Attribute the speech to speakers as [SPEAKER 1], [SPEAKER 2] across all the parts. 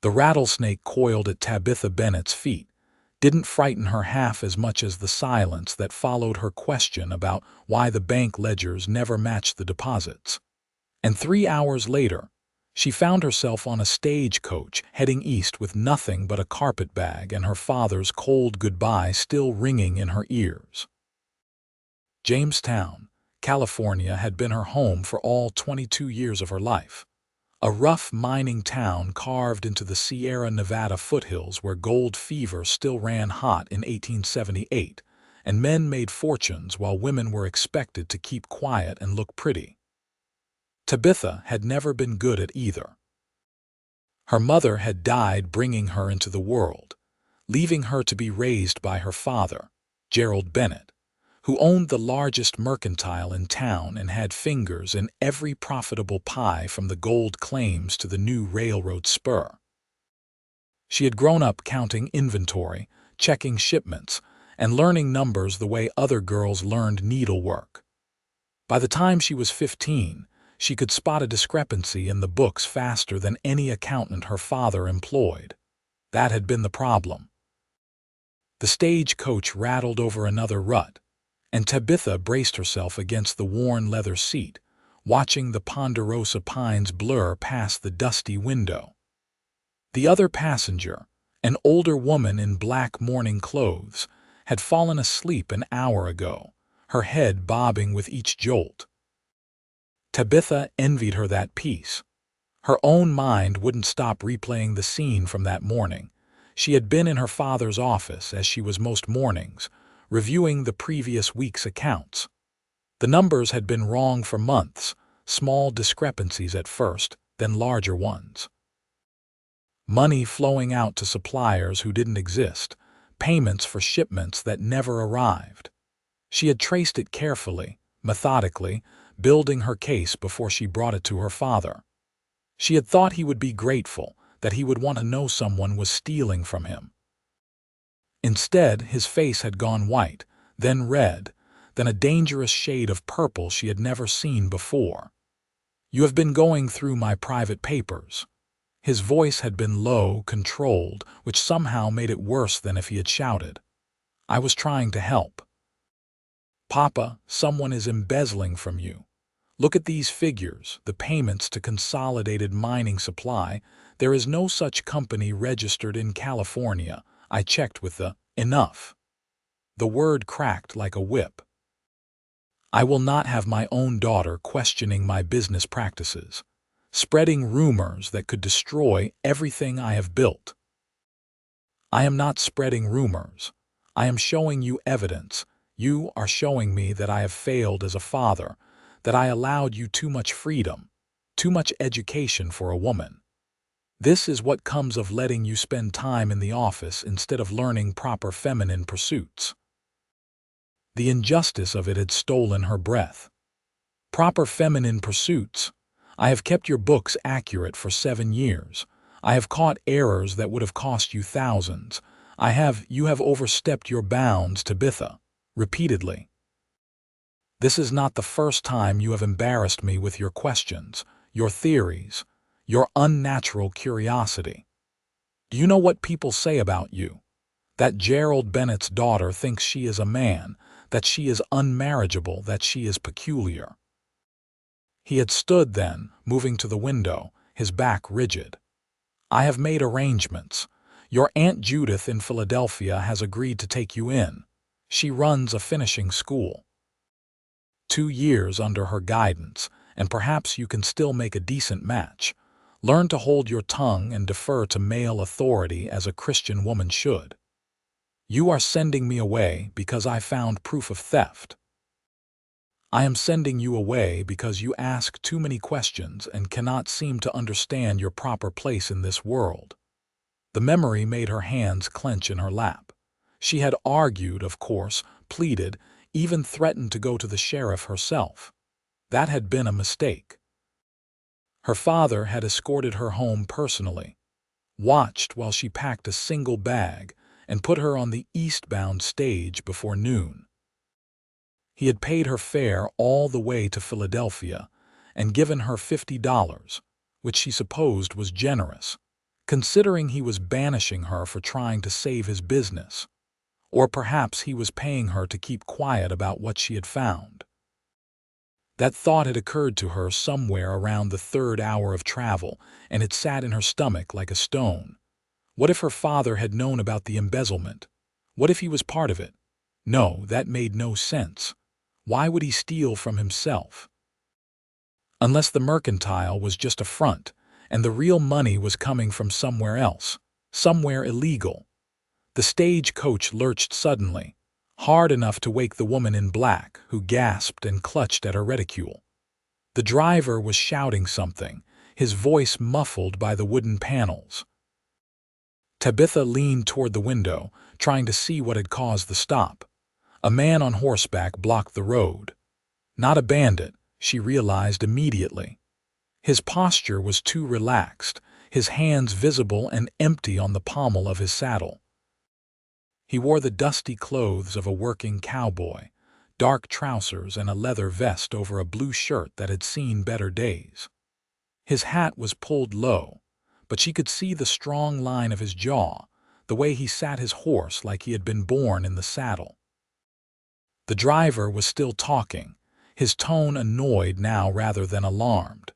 [SPEAKER 1] The rattlesnake coiled at Tabitha Bennett's feet didn't frighten her half as much as the silence that followed her question about why the bank ledgers never matched the deposits. And 3 hours later, she found herself on a stagecoach heading east with nothing but a carpetbag and her father's cold goodbye still ringing in her ears. Jamestown, California had been her home for all 22 years of her life. A rough mining town carved into the Sierra Nevada foothills where gold fever still ran hot in 1878, and men made fortunes while women were expected to keep quiet and look pretty. Tabitha had never been good at either. Her mother had died bringing her into the world, leaving her to be raised by her father, Gerald Bennett, who owned the largest mercantile in town and had fingers in every profitable pie from the gold claims to the new railroad spur. She had grown up counting inventory, checking shipments, and learning numbers the way other girls learned needlework. By the time she was 15, she could spot a discrepancy in the books faster than any accountant her father employed. That had been the problem. The stagecoach rattled over another rut, and Tabitha braced herself against the worn leather seat, watching the ponderosa pines blur past the dusty window. The other passenger, an older woman in black mourning clothes, had fallen asleep an hour ago, her head bobbing with each jolt. Tabitha envied her that peace. Her own mind wouldn't stop replaying the scene from that morning. She had been in her father's office, as she was most mornings, reviewing the previous week's accounts. The numbers had been wrong for months, small discrepancies at first, then larger ones. Money flowing out to suppliers who didn't exist, payments for shipments that never arrived. She had traced it carefully, methodically, building her case before she brought it to her father. She had thought he would be grateful, that he would want to know someone was stealing from him. Instead, his face had gone white, then red, then a dangerous shade of purple she had never seen before. "You have been going through my private papers." His voice had been low, controlled, which somehow made it worse than if he had shouted. "I was trying to help." "Papa, someone is embezzling from you. Look at these figures, the payments to Consolidated Mining Supply. There is no such company registered in California. I checked with the enough." The word cracked like a whip. "I will not have my own daughter questioning my business practices, spreading rumors that could destroy everything I have built." "I am not spreading rumors. I am showing you evidence. You are showing me that I have failed as a father, that I allowed you too much freedom, too much education for a woman. This is what comes of letting you spend time in the office instead of learning proper feminine pursuits." The injustice of it had stolen her breath. "Proper feminine pursuits? I have kept your books accurate for 7 years. I have caught errors that would have cost you thousands. You have overstepped your bounds, Tabitha, repeatedly. This is not the first time you have embarrassed me with your questions, your theories, your unnatural curiosity. Do you know what people say about you? That Gerald Bennett's daughter thinks she is a man, that she is unmarriageable, that she is peculiar." He had stood then, moving to the window, his back rigid. "I have made arrangements. Your Aunt Judith in Philadelphia has agreed to take you in. She runs a finishing school. 2 years under her guidance, and perhaps you can still make a decent match. Learn to hold your tongue and defer to male authority as a Christian woman should. You are sending me away because I found proof of theft. I am sending you away because you ask too many questions and cannot seem to understand your proper place in this world." The memory made her hands clench in her lap. She had argued, of course, pleaded, even threatened to go to the sheriff herself. That had been a mistake. Her father had escorted her home personally, watched while she packed a single bag, and put her on the eastbound stage before noon. He had paid her fare all the way to Philadelphia and given her $50, which she supposed was generous, considering he was banishing her for trying to save his business. Or perhaps he was paying her to keep quiet about what she had found. That thought had occurred to her somewhere around the third hour of travel, and it sat in her stomach like a stone. What if her father had known about the embezzlement? What if he was part of it? No, that made no sense. Why would he steal from himself? Unless the mercantile was just a front, and the real money was coming from somewhere else, somewhere illegal. The stagecoach lurched suddenly, hard enough to wake the woman in black, who gasped and clutched at her reticule. The driver was shouting something, his voice muffled by the wooden panels. Tabitha leaned toward the window, trying to see what had caused the stop. A man on horseback blocked the road. Not a bandit, she realized immediately. His posture was too relaxed, his hands visible and empty on the pommel of his saddle. He wore the dusty clothes of a working cowboy, dark trousers and a leather vest over a blue shirt that had seen better days. His hat was pulled low, but she could see the strong line of his jaw, the way he sat his horse like he had been born in the saddle. The driver was still talking, his tone annoyed now rather than alarmed.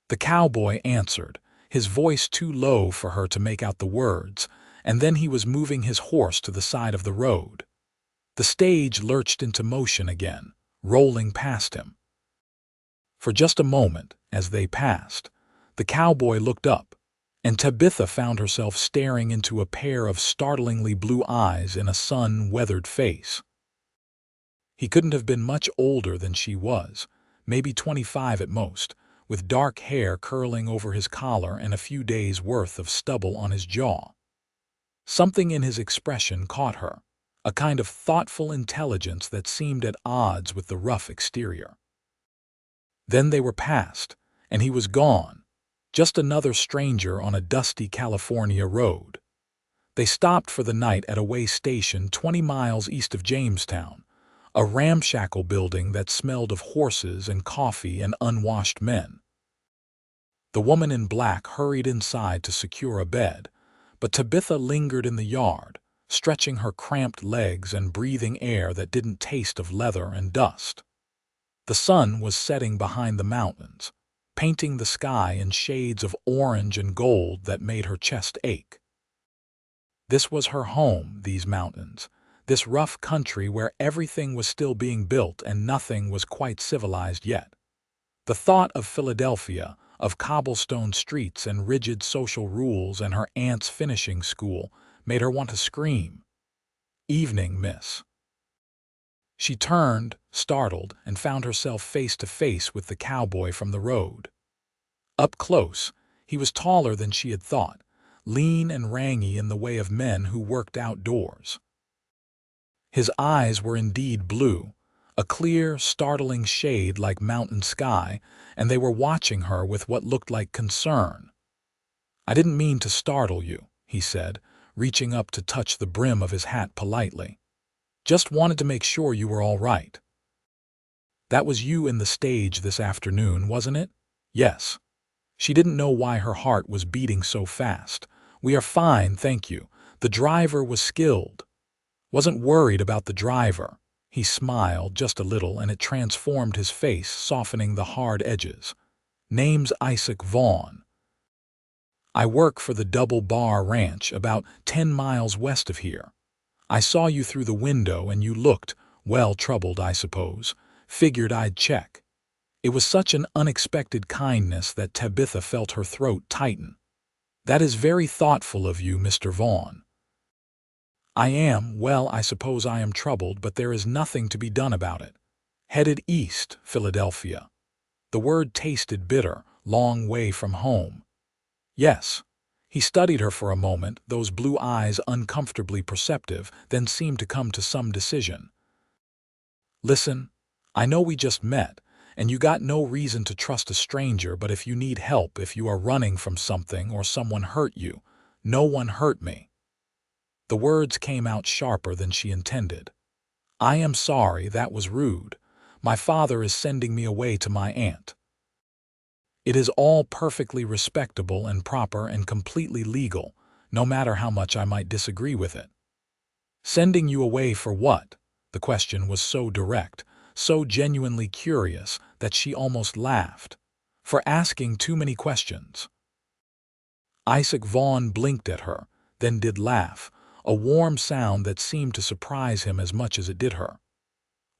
[SPEAKER 1] The cowboy answered, his voice too low for her to make out the words, and then he was moving his horse to the side of the road. The stage lurched into motion again, rolling past him. For just a moment, as they passed, the cowboy looked up, and Tabitha found herself staring into a pair of startlingly blue eyes in a sun-weathered face. He couldn't have been much older than she was, maybe 25 at most, with dark hair curling over his collar and a few days' worth of stubble on his jaw. Something in his expression caught her, a kind of thoughtful intelligence that seemed at odds with the rough exterior. Then they were past, and he was gone, just another stranger on a dusty California road. They stopped for the night at a way station 20 miles east of Jamestown, a ramshackle building that smelled of horses and coffee and unwashed men. The woman in black hurried inside to secure a bed, but Tabitha lingered in the yard, stretching her cramped legs and breathing air that didn't taste of leather and dust. The sun was setting behind the mountains, painting the sky in shades of orange and gold that made her chest ache. This was her home, these mountains, this rough country where everything was still being built and nothing was quite civilized yet. The thought of Philadelphia, of cobblestone streets and rigid social rules and her aunt's finishing school, made her want to scream. "Evening, miss." She turned, startled, and found herself face to face with the cowboy from the road. Up close, he was taller than she had thought, lean and rangy in the way of men who worked outdoors. His eyes were indeed blue, a clear, startling shade like mountain sky, and they were watching her with what looked like concern. "I didn't mean to startle you," he said, reaching up to touch the brim of his hat politely. "Just wanted to make sure you were all right." "That was you in the stage this afternoon, wasn't it?" "Yes." She didn't know why her heart was beating so fast. "We are fine, thank you. The driver was skilled." "Wasn't worried about the driver." He smiled just a little, and it transformed his face, softening the hard edges. "Name's Isaac Vaughn. I work for the Double Bar Ranch, about 10 miles west of here. I saw you through the window and you looked, well, troubled, I suppose. Figured I'd check." It was such an unexpected kindness that Tabitha felt her throat tighten. "That is very thoughtful of you, Mr. Vaughn." "I am, well, I suppose I am troubled, but there is nothing to be done about it. Headed east, Philadelphia." The word tasted bitter, long way from home. "Yes." He studied her for a moment, those blue eyes uncomfortably perceptive, then seemed to come to some decision. "Listen, I know we just met, and you got no reason to trust a stranger, but if you need help, if you are running from something or someone hurt you, no one hurt me." The words came out sharper than she intended. "I am sorry, that was rude. My father is sending me away to my aunt." It is all perfectly respectable and proper and completely legal, no matter how much I might disagree with it. Sending you away for what? The question was so direct, so genuinely curious that she almost laughed. For asking too many questions. Isaac Vaughn blinked at her, then did laugh, a warm sound that seemed to surprise him as much as it did her.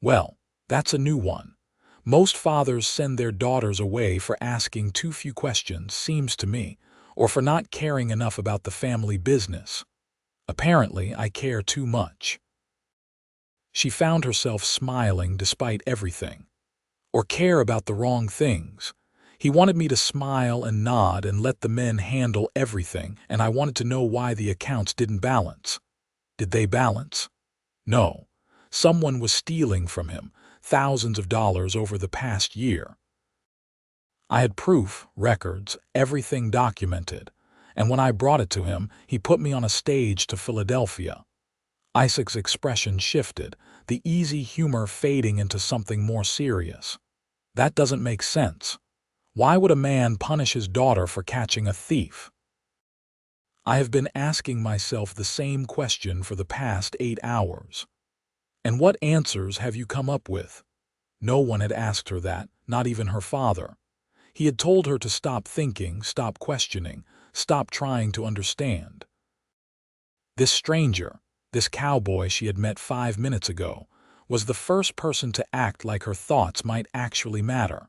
[SPEAKER 1] Well, that's a new one. Most fathers send their daughters away for asking too few questions, seems to me, or for not caring enough about the family business. Apparently, I care too much. She found herself smiling despite everything. Or care about the wrong things. He wanted me to smile and nod and let the men handle everything, and I wanted to know why the accounts didn't balance. Did they balance? No. Someone was stealing from him, thousands of dollars over the past year. I had proof, records, everything documented, and when I brought it to him, he put me on a stage to Philadelphia. Isaac's expression shifted, the easy humor fading into something more serious. That doesn't make sense. Why would a man punish his daughter for catching a thief? I have been asking myself the same question for the past 8 hours. And what answers have you come up with? No one had asked her that, not even her father. He had told her to stop thinking, stop questioning, stop trying to understand. This stranger, this cowboy she had met 5 minutes ago, was the first person to act like her thoughts might actually matter.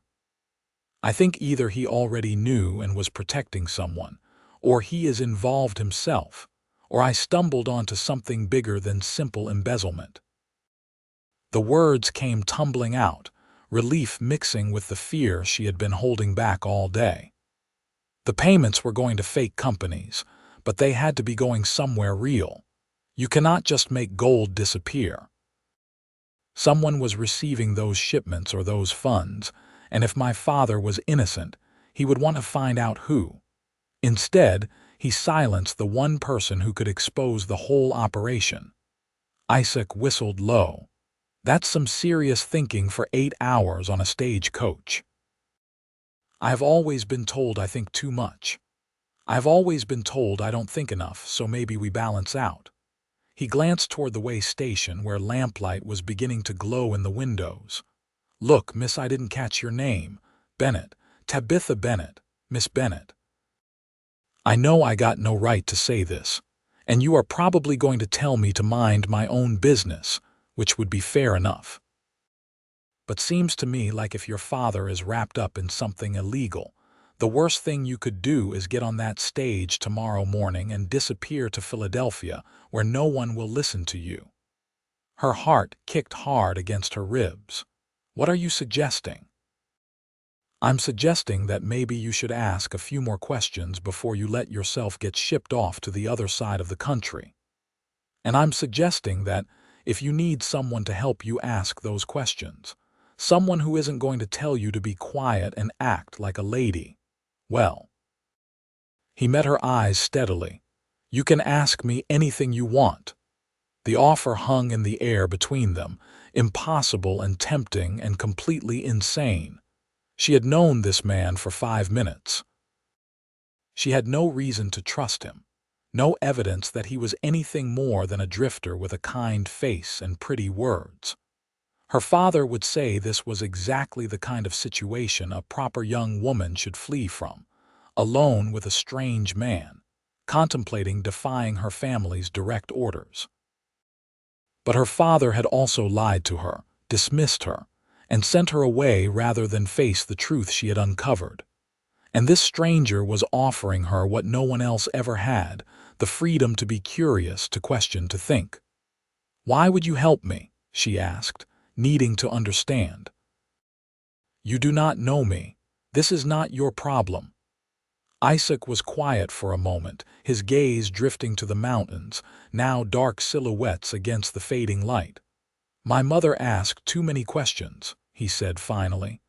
[SPEAKER 1] I think either he already knew and was protecting someone, or he is involved himself, or I stumbled onto something bigger than simple embezzlement. The words came tumbling out, relief mixing with the fear she had been holding back all day. The payments were going to fake companies, but they had to be going somewhere real. You cannot just make gold disappear. Someone was receiving those shipments or those funds, and if my father was innocent, he would want to find out who. Instead, he silenced the one person who could expose the whole operation. Isaac whistled low. That's some serious thinking for 8 hours on a stagecoach. I have always been told I think too much. I have always been told I don't think enough, so maybe we balance out. He glanced toward the way station where lamplight was beginning to glow in the windows. Look, miss, I didn't catch your name. Bennett. Tabitha Bennett. Miss Bennett. I know I got no right to say this, and you are probably going to tell me to mind my own business, which would be fair enough. But seems to me like if your father is wrapped up in something illegal, the worst thing you could do is get on that stage tomorrow morning and disappear to Philadelphia, where no one will listen to you. Her heart kicked hard against her ribs. What are you suggesting? I'm suggesting that maybe you should ask a few more questions before you let yourself get shipped off to the other side of the country. And I'm suggesting that if you need someone to help you ask those questions, someone who isn't going to tell you to be quiet and act like a lady, well. He met her eyes steadily. You can ask me anything you want. The offer hung in the air between them, impossible and tempting and completely insane. She had known this man for 5 minutes. She had no reason to trust him, no evidence that he was anything more than a drifter with a kind face and pretty words. Her father would say this was exactly the kind of situation a proper young woman should flee from, alone with a strange man, contemplating defying her family's direct orders. But her father had also lied to her, dismissed her, and sent her away rather than face the truth she had uncovered. And this stranger was offering her what no one else ever had, the freedom to be curious, to question, to think. Why would you help me? She asked, needing to understand. You do not know me. This is not your problem. Isaac was quiet for a moment, his gaze drifting to the mountains, now dark silhouettes against the fading light. My mother asked too many questions, he said finally.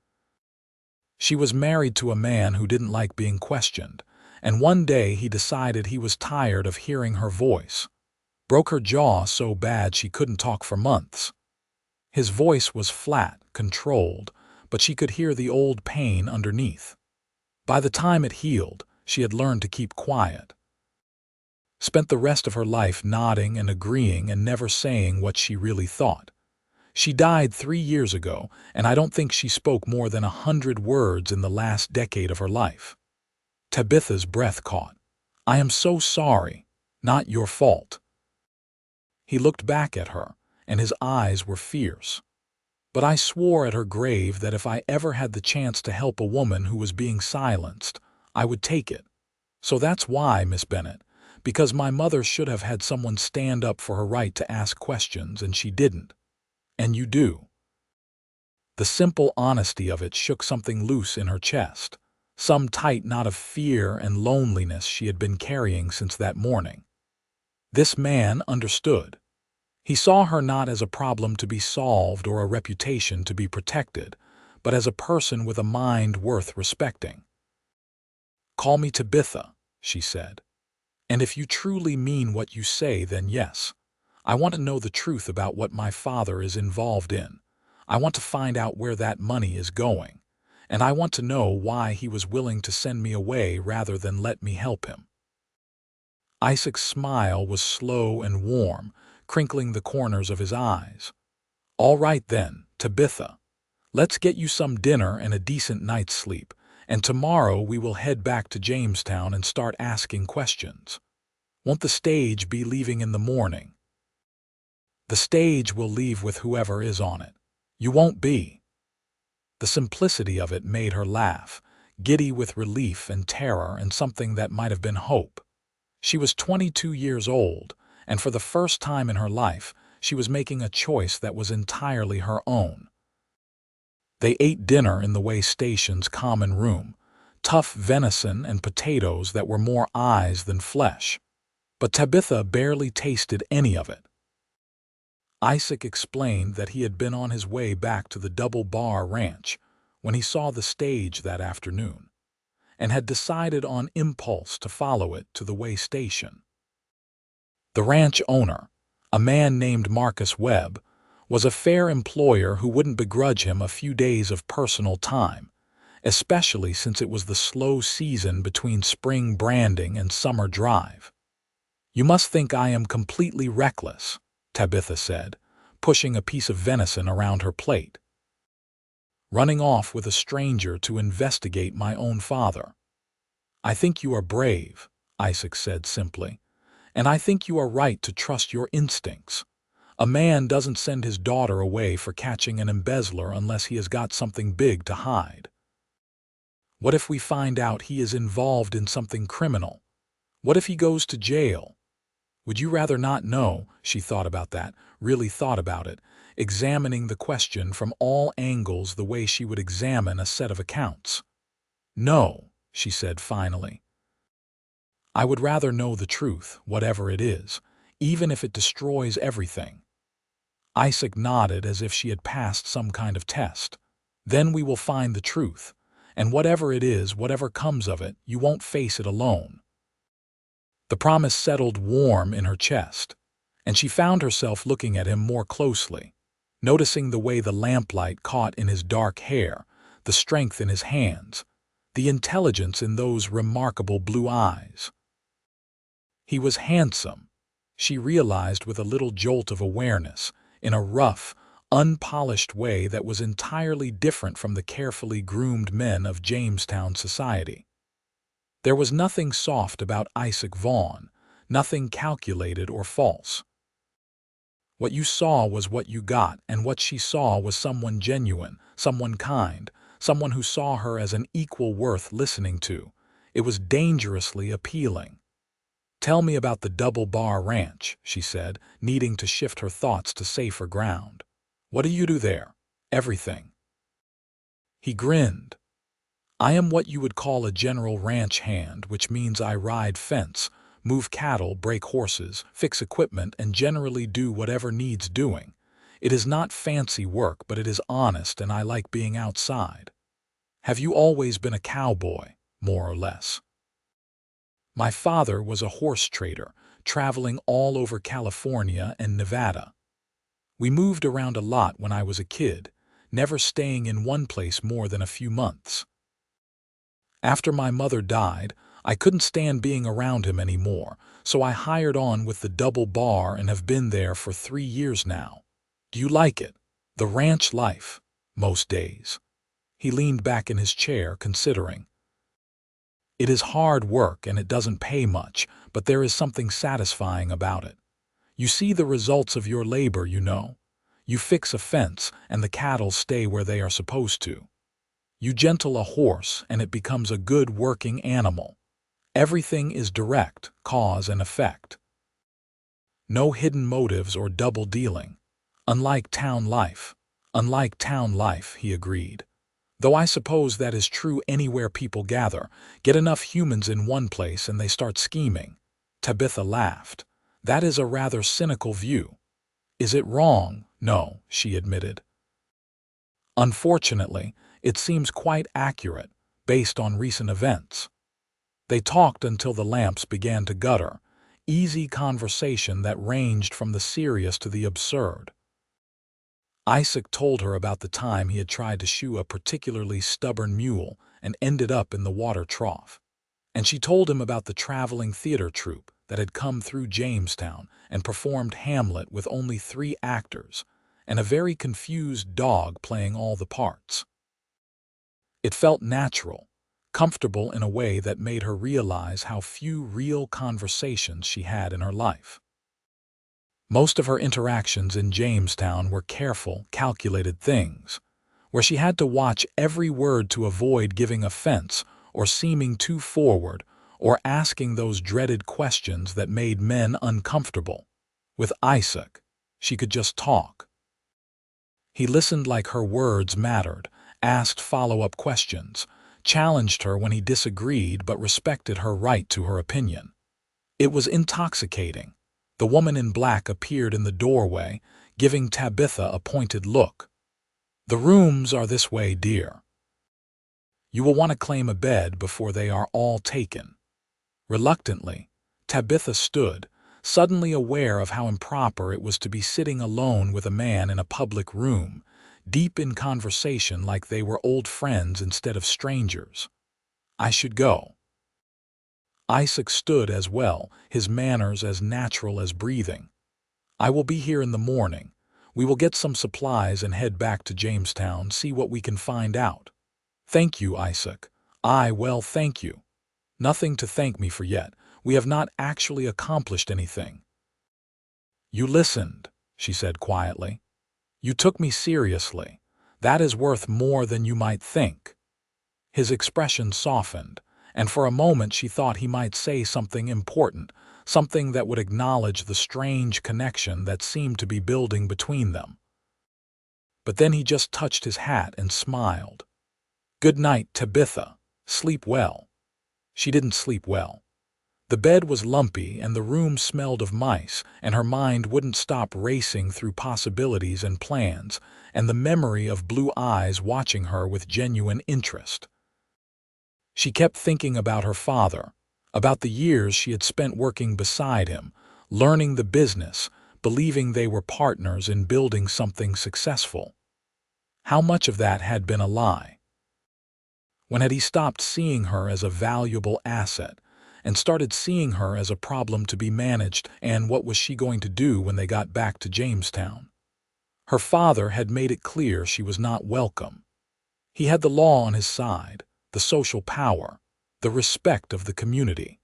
[SPEAKER 1] She was married to a man who didn't like being questioned, and one day he decided he was tired of hearing her voice. Broke her jaw so bad she couldn't talk for months. His voice was flat, controlled, but she could hear the old pain underneath. By the time it healed, she had learned to keep quiet. Spent the rest of her life nodding and agreeing and never saying what she really thought. She died 3 years ago, and I don't think she spoke more than 100 words in the last decade of her life. Tabitha's breath caught. I am so sorry. Not your fault. He looked back at her, and his eyes were fierce. But I swore at her grave that if I ever had the chance to help a woman who was being silenced, I would take it. So that's why, Miss Bennett, because my mother should have had someone stand up for her right to ask questions, and she didn't. And you do. The simple honesty of it shook something loose in her chest, some tight knot of fear and loneliness she had been carrying since that morning. This man understood. He saw her not as a problem to be solved or a reputation to be protected, but as a person with a mind worth respecting. Call me Tabitha, she said. And if you truly mean what you say, then yes. I want to know the truth about what my father is involved in. I want to find out where that money is going. And I want to know why he was willing to send me away rather than let me help him. Isaac's smile was slow and warm, crinkling the corners of his eyes. All right then, Tabitha. Let's get you some dinner and a decent night's sleep, and tomorrow we will head back to Jamestown and start asking questions. Won't the stage be leaving in the morning? The stage will leave with whoever is on it. You won't be. The simplicity of it made her laugh, giddy with relief and terror and something that might have been hope. She was 22 years old, and for the first time in her life, she was making a choice that was entirely her own. They ate dinner in the way station's common room, tough venison and potatoes that were more eyes than flesh. But Tabitha barely tasted any of it. Isaac explained that he had been on his way back to the Double Bar Ranch when he saw the stage that afternoon, and had decided on impulse to follow it to the way station. The ranch owner, a man named Marcus Webb, was a fair employer who wouldn't begrudge him a few days of personal time, especially since it was the slow season between spring branding and summer drive. You must think I am completely reckless, Tabitha said, pushing a piece of venison around her plate. Running off with a stranger to investigate my own father. I think you are brave, Isaac said simply, and I think you are right to trust your instincts. A man doesn't send his daughter away for catching an embezzler unless he has got something big to hide. What if we find out he is involved in something criminal? What if he goes to jail? Would you rather not know? She thought about that, really thought about it, examining the question from all angles the way she would examine a set of accounts. No, she said finally. I would rather know the truth, whatever it is, even if it destroys everything. Isaac nodded as if she had passed some kind of test. Then we will find the truth, and whatever it is, whatever comes of it, you won't face it alone. The promise settled warm in her chest, and she found herself looking at him more closely, noticing the way the lamplight caught in his dark hair, the strength in his hands, the intelligence in those remarkable blue eyes. He was handsome, she realized with a little jolt of awareness, in a rough, unpolished way that was entirely different from the carefully groomed men of Jamestown society. There was nothing soft about Isaac Vaughn, nothing calculated or false. What you saw was what you got, and what she saw was someone genuine, someone kind, someone who saw her as an equal worth listening to. It was dangerously appealing. Tell me about the Double Bar Ranch, she said, needing to shift her thoughts to safer ground. What do you do there? Everything. He grinned. I am what you would call a general ranch hand, which means I ride fence, move cattle, break horses, fix equipment, and generally do whatever needs doing. It is not fancy work, but it is honest, and I like being outside. Have you always been a cowboy, more or less? My father was a horse trader, traveling all over California and Nevada. We moved around a lot when I was a kid, never staying in one place more than a few months. After my mother died, I couldn't stand being around him anymore, so I hired on with the double bar and have been there for 3 years now. Do you like it? The ranch life, most days. He leaned back in his chair, considering. It is hard work and it doesn't pay much, but there is something satisfying about it. You see the results of your labor, you know. You fix a fence and the cattle stay where they are supposed to. You gentle a horse and it becomes a good working animal. Everything is direct, cause and effect. No hidden motives or double dealing. Unlike town life. Unlike town life, he agreed. Though I suppose that is true anywhere people gather. Get enough humans in one place and they start scheming. Tabitha laughed. That is a rather cynical view. Is it wrong? No, she admitted. Unfortunately, it seems quite accurate, based on recent events. They talked until the lamps began to gutter, easy conversation that ranged from the serious to the absurd. Isaac told her about the time he had tried to shoe a particularly stubborn mule and ended up in the water trough. And she told him about the traveling theater troupe that had come through Jamestown and performed Hamlet with only 3 actors, and a very confused dog playing all the parts. It felt natural, comfortable in a way that made her realize how few real conversations she had in her life. Most of her interactions in Jamestown were careful, calculated things, where she had to watch every word to avoid giving offense or seeming too forward or asking those dreaded questions that made men uncomfortable. With Isaac, she could just talk. He listened like her words mattered, asked follow-up questions, challenged her when he disagreed but respected her right to her opinion. It was intoxicating. The woman in black appeared in the doorway, giving Tabitha a pointed look. The rooms are this way, dear. You will want to claim a bed before they are all taken. Reluctantly, Tabitha stood, suddenly aware of how improper it was to be sitting alone with a man in a public room, deep in conversation like they were old friends instead of strangers. I should go. Isaac stood as well, his manners as natural as breathing. I will be here in the morning. We will get some supplies and head back to Jamestown, see what we can find out. Thank you, Isaac. Thank you. Nothing to thank me for yet. We have not actually accomplished anything. You listened, she said quietly. You took me seriously. That is worth more than you might think. His expression softened, and for a moment she thought he might say something important, something that would acknowledge the strange connection that seemed to be building between them. But then he just touched his hat and smiled. Good night, Tabitha. Sleep well. She didn't sleep well. The bed was lumpy and the room smelled of mice, and her mind wouldn't stop racing through possibilities and plans, and the memory of blue eyes watching her with genuine interest. She kept thinking about her father, about the years she had spent working beside him, learning the business, believing they were partners in building something successful. How much of that had been a lie? When had he stopped seeing her as a valuable asset and started seeing her as a problem to be managed, and what was she going to do when they got back to Jamestown? Her father had made it clear she was not welcome. He had the law on his side, the social power, the respect of the community.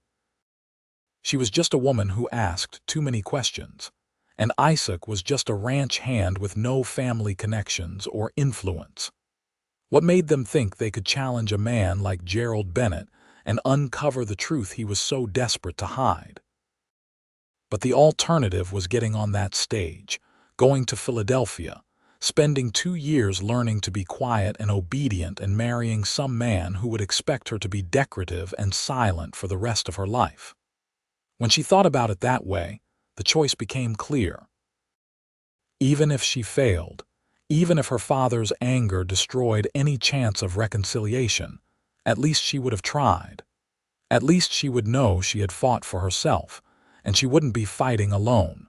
[SPEAKER 1] She was just a woman who asked too many questions, and Isaac was just a ranch hand with no family connections or influence. What made them think they could challenge a man like Gerald Bennett and uncover the truth he was so desperate to hide? But the alternative was getting on that stage, going to Philadelphia, spending 2 years learning to be quiet and obedient, and marrying some man who would expect her to be decorative and silent for the rest of her life. When she thought about it that way, the choice became clear. Even if she failed, even if her father's anger destroyed any chance of reconciliation, at least she would have tried. At least she would know she had fought for herself, and she wouldn't be fighting alone.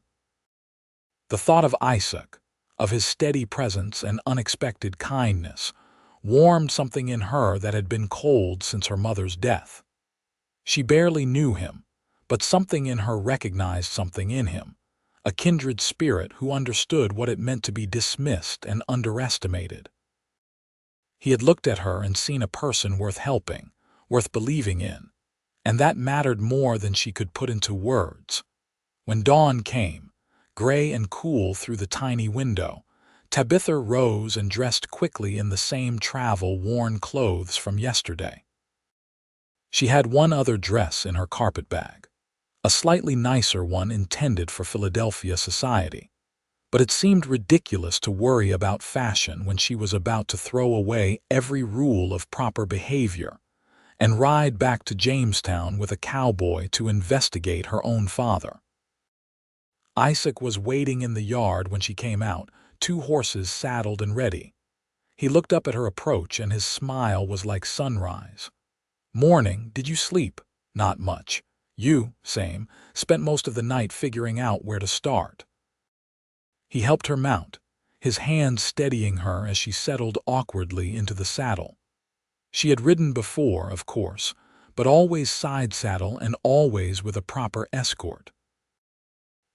[SPEAKER 1] The thought of Isaac, of his steady presence and unexpected kindness, warmed something in her that had been cold since her mother's death. She barely knew him, but something in her recognized something in him, a kindred spirit who understood what it meant to be dismissed and underestimated. He had looked at her and seen a person worth helping, worth believing in, and that mattered more than she could put into words. When dawn came, gray and cool through the tiny window, Tabitha rose and dressed quickly in the same travel-worn clothes from yesterday. She had one other dress in her carpetbag, a slightly nicer one intended for Philadelphia society. But it seemed ridiculous to worry about fashion when she was about to throw away every rule of proper behavior and ride back to Jamestown with a cowboy to investigate her own father. Isaac was waiting in the yard when she came out, 2 horses saddled and ready. He looked up at her approach and his smile was like sunrise. "Morning, did you sleep?" "Not much." "You, same, spent most of the night figuring out where to start." He helped her mount, his hand steadying her as she settled awkwardly into the saddle. She had ridden before, of course, but always side saddle and always with a proper escort.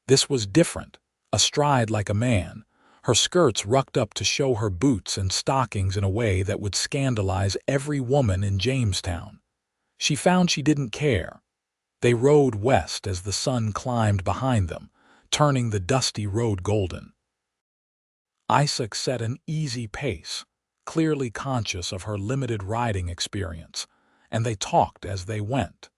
[SPEAKER 1] This was different, astride like a man, her skirts rucked up to show her boots and stockings in a way that would scandalize every woman in Jamestown. She found she didn't care. They rode west as the sun climbed behind them, turning the dusty road golden. Isaac set an easy pace, clearly conscious of her limited riding experience, and they talked as they went.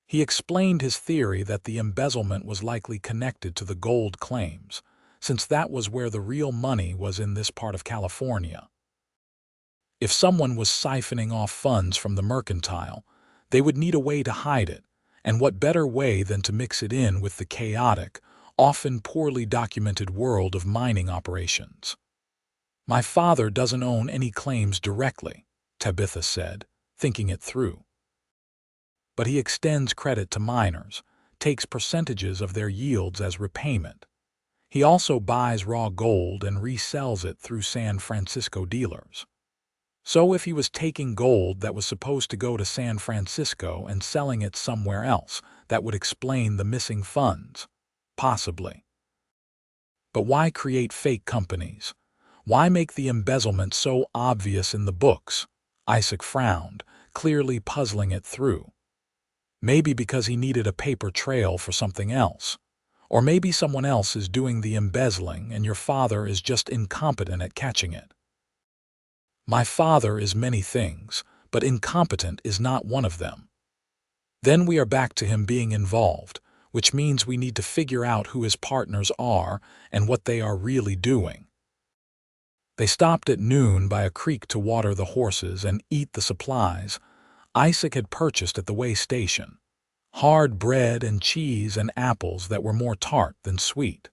[SPEAKER 1] He explained his theory that the embezzlement was likely connected to the gold claims, since that was where the real money was in this part of California. If someone was siphoning off funds from the mercantile, they would need a way to hide it, and what better way than to mix it in with the chaotic, often poorly documented world of mining operations. "My father doesn't own any claims directly," Tabitha said, thinking it through. "But he extends credit to miners, takes percentages of their yields as repayment. He also buys raw gold and resells it through San Francisco dealers. So if he was taking gold that was supposed to go to San Francisco and selling it somewhere else, that would explain the missing funds. Possibly. But why create fake companies? Why make the embezzlement so obvious in the books?" Isaac frowned, clearly puzzling it through. Maybe because he needed a paper trail for something else. Or maybe someone else is doing the embezzling and your father is just incompetent at catching it. "My father is many things, but incompetent is not one of them." Then we are back to him being involved, which means we need to figure out who his partners are and what they are really doing. They stopped at noon by a creek to water the horses and eat the supplies Isaac had purchased at the way station. Hard bread and cheese and apples that were more tart than sweet.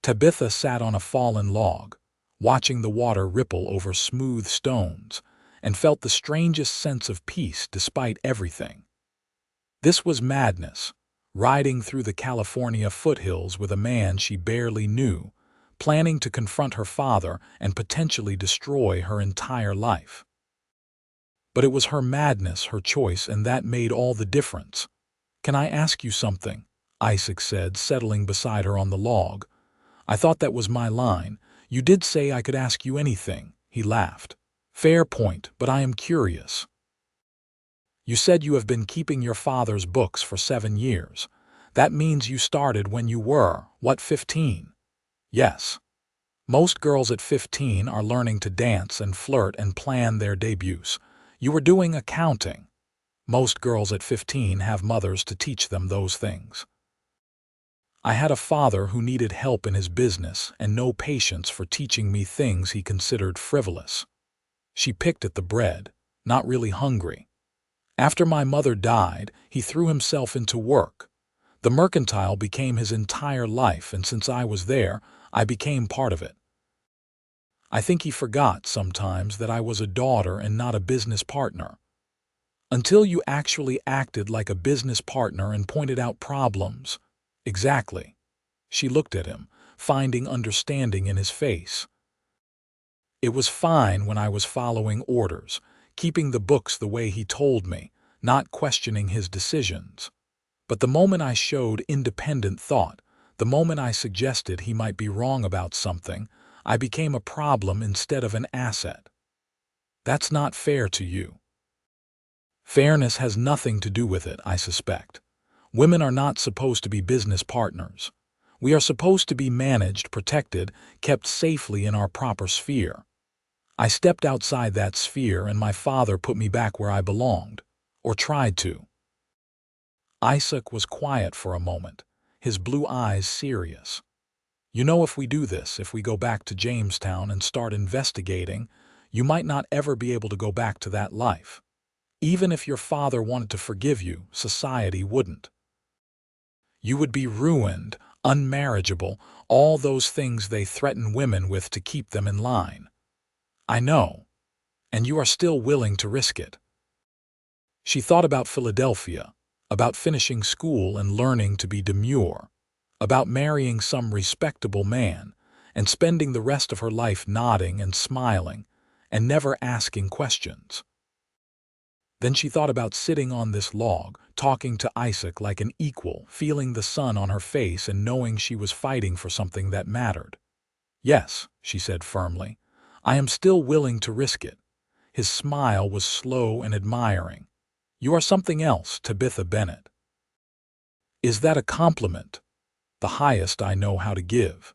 [SPEAKER 1] Tabitha sat on a fallen log, watching the water ripple over smooth stones, and felt the strangest sense of peace despite everything. This was madness, riding through the California foothills with a man she barely knew, planning to confront her father and potentially destroy her entire life. But it was her madness, her choice, and that made all the difference. "Can I ask you something?" Isaac said, settling beside her on the log. "I thought that was my line. You did say I could ask you anything," he laughed. "Fair point, but I am curious. You said you have been keeping your father's books for 7 years. That means you started when you were, what, 15? "Yes. Most girls at 15 are learning to dance and flirt and plan their debuts. You were doing accounting. Most girls at 15 have mothers to teach them those things. I had a father who needed help in his business and no patience for teaching me things he considered frivolous." She picked at the bread, not really hungry. "After my mother died, he threw himself into work. The mercantile became his entire life, and since I was there, I became part of it. I think he forgot sometimes that I was a daughter and not a business partner. Until you actually acted like a business partner and pointed out problems." "Exactly." She looked at him, finding understanding in his face. It was fine when I was following orders, keeping the books the way he told me, not questioning his decisions. But the moment I showed independent thought, the moment I suggested he might be wrong about something, I became a problem instead of an asset. That's not fair to you. Fairness has nothing to do with it, I suspect. Women are not supposed to be business partners. We are supposed to be managed, protected, kept safely in our proper sphere. I stepped outside that sphere and my father put me back where I belonged, or tried to. Isaac was quiet for a moment, his blue eyes serious. You know, if we do this, if we go back to Jamestown and start investigating, you might not ever be able to go back to that life. Even if your father wanted to forgive you, society wouldn't. You would be ruined, unmarriageable, all those things they threaten women with to keep them in line. I know. And you are still willing to risk it. She thought about Philadelphia, about finishing school and learning to be demure, about marrying some respectable man and spending the rest of her life nodding and smiling and never asking questions. Then she thought about sitting on this log, talking to Isaac like an equal, feeling the sun on her face and knowing she was fighting for something that mattered. Yes, she said firmly, I am still willing to risk it. His smile was slow and admiring. You are something else, Tabitha Bennett. Is that a compliment? The highest I know how to give.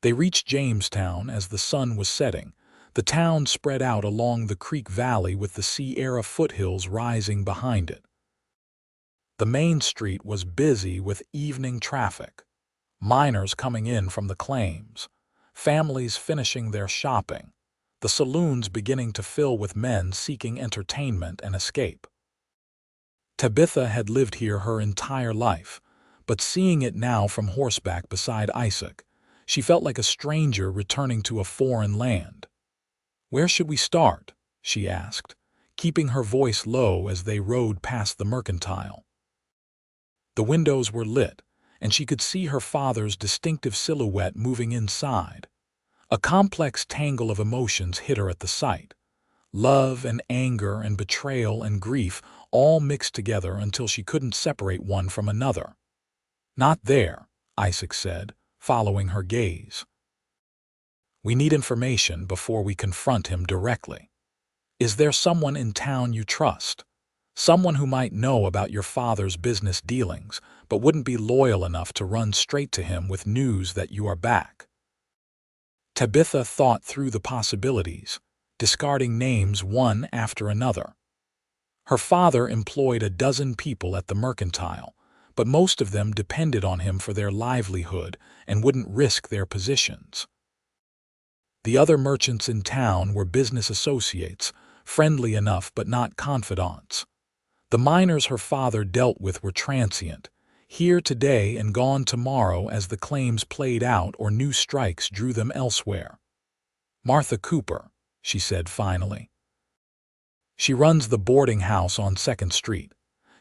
[SPEAKER 1] They reached Jamestown as the sun was setting. The town spread out along the creek valley with the Sierra foothills rising behind it. The main street was busy with evening traffic. Miners coming in from the claims, families finishing their shopping, the saloons beginning to fill with men seeking entertainment and escape. Tabitha had lived here her entire life, but seeing it now from horseback beside Isaac, she felt like a stranger returning to a foreign land. Where should we start? She asked, keeping her voice low as they rode past the mercantile. The windows were lit, and she could see her father's distinctive silhouette moving inside. A complex tangle of emotions hit her at the sight. Love and anger and betrayal and grief all mixed together until she couldn't separate one from another. Not there, Isaac said, following her gaze. We need information before we confront him directly. Is there someone in town you trust? Someone who might know about your father's business dealings, but wouldn't be loyal enough to run straight to him with news that you are back? Tabitha thought through the possibilities, discarding names one after another. Her father employed a dozen people at the mercantile, but most of them depended on him for their livelihood and wouldn't risk their positions. The other merchants in town were business associates, friendly enough but not confidants. The miners her father dealt with were transient, here today and gone tomorrow as the claims played out or new strikes drew them elsewhere. Martha Cooper, she said finally. She runs the boarding house on 2nd Street.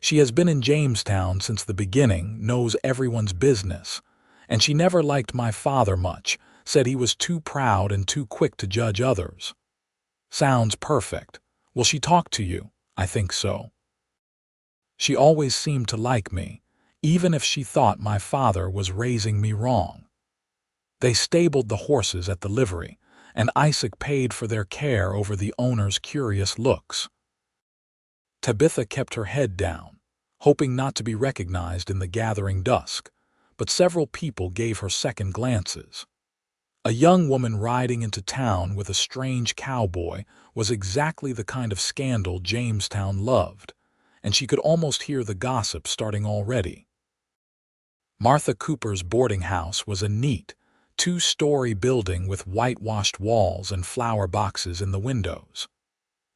[SPEAKER 1] She has been in Jamestown since the beginning, knows everyone's business, and she never liked my father much, said he was too proud and too quick to judge others. Sounds perfect. Will she talk to you? I think so. She always seemed to like me, even if she thought my father was raising me wrong. They stabled the horses at the livery, and Isaac paid for their care over the owner's curious looks. Tabitha kept her head down, hoping not to be recognized in the gathering dusk, but several people gave her second glances. A young woman riding into town with a strange cowboy was exactly the kind of scandal Jamestown loved, and she could almost hear the gossip starting already. Martha Cooper's boarding house was a neat, 2-story building with whitewashed walls and flower boxes in the windows.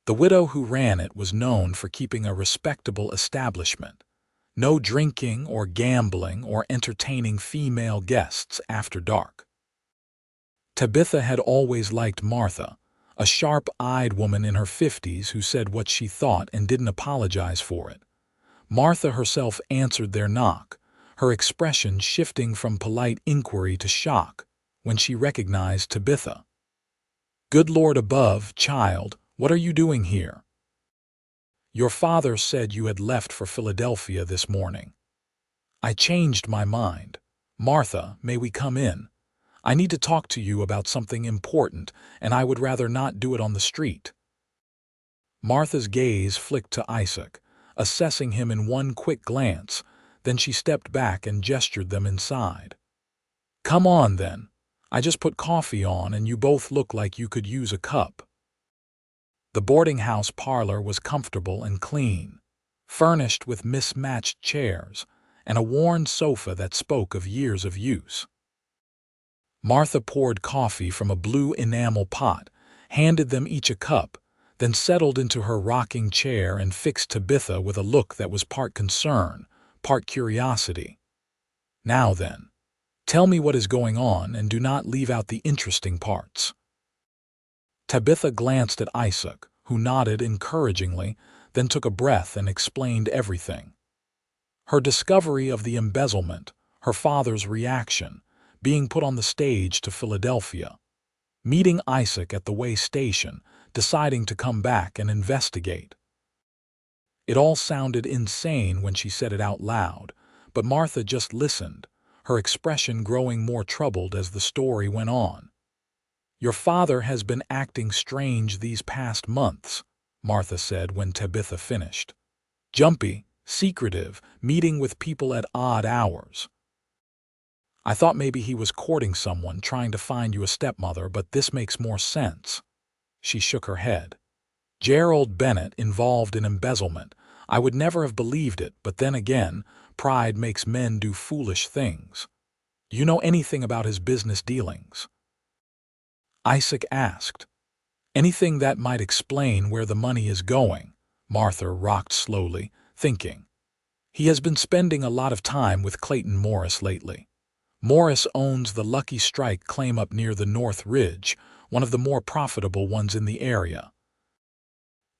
[SPEAKER 1] The widow who ran it was known for keeping a respectable establishment. No drinking or gambling or entertaining female guests after dark. Tabitha had always liked Martha, a sharp-eyed woman in her 50s who said what she thought and didn't apologize for it. Martha herself answered their knock, her expression shifting from polite inquiry to shock when she recognized Tabitha. "Good Lord above, child, what are you doing here?" "Your father said you had left for Philadelphia this morning." "I changed my mind. Martha, may we come in? I need to talk to you about something important, and I would rather not do it on the street." Martha's gaze flicked to Isaac, assessing him in one quick glance, then she stepped back and gestured them inside. "Come on, then. I just put coffee on, and you both look like you could use a cup." The boarding house parlor was comfortable and clean, furnished with mismatched chairs and a worn sofa that spoke of years of use. Martha poured coffee from a blue enamel pot, handed them each a cup, then settled into her rocking chair and fixed Tabitha with a look that was part concern, part curiosity. "Now then, tell me what is going on and do not leave out the interesting parts." Tabitha glanced at Isaac, who nodded encouragingly, then took a breath and explained everything. Her discovery of the embezzlement, her father's reaction, being put on the stage to Philadelphia, meeting Isaac at the way station, deciding to come back and investigate. It all sounded insane when she said it out loud, but Martha just listened, her expression growing more troubled as the story went on. "Your father has been acting strange these past months," Martha said when Tabitha finished. "Jumpy, secretive, meeting with people at odd hours. I thought maybe he was courting someone, trying to find you a stepmother, but this makes more sense." She shook her head. "Gerald Bennett involved in embezzlement. I would never have believed it, but then again, pride makes men do foolish things. You know anything about his business dealings?" Isaac asked. "Anything that might explain where the money is going?" Martha rocked slowly, thinking. "He has been spending a lot of time with Clayton Morris lately. Morris owns the Lucky Strike claim up near the North Ridge, one of the more profitable ones in the area.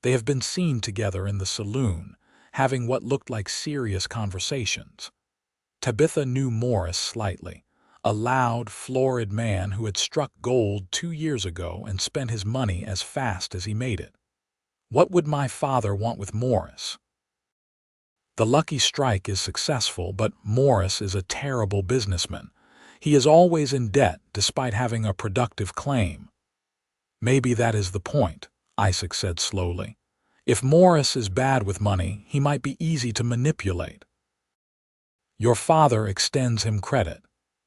[SPEAKER 1] They have been seen together in the saloon, having what looked like serious conversations." Tabitha knew Morris slightly, a loud, florid man who had struck gold 2 years ago and spent his money as fast as he made it. "What would my father want with Morris?" "The Lucky Strike is successful, but Morris is a terrible businessman. He is always in debt despite having a productive claim." "Maybe that is the point," Isaac said slowly. "If Morris is bad with money, he might be easy to manipulate. Your father extends him credit,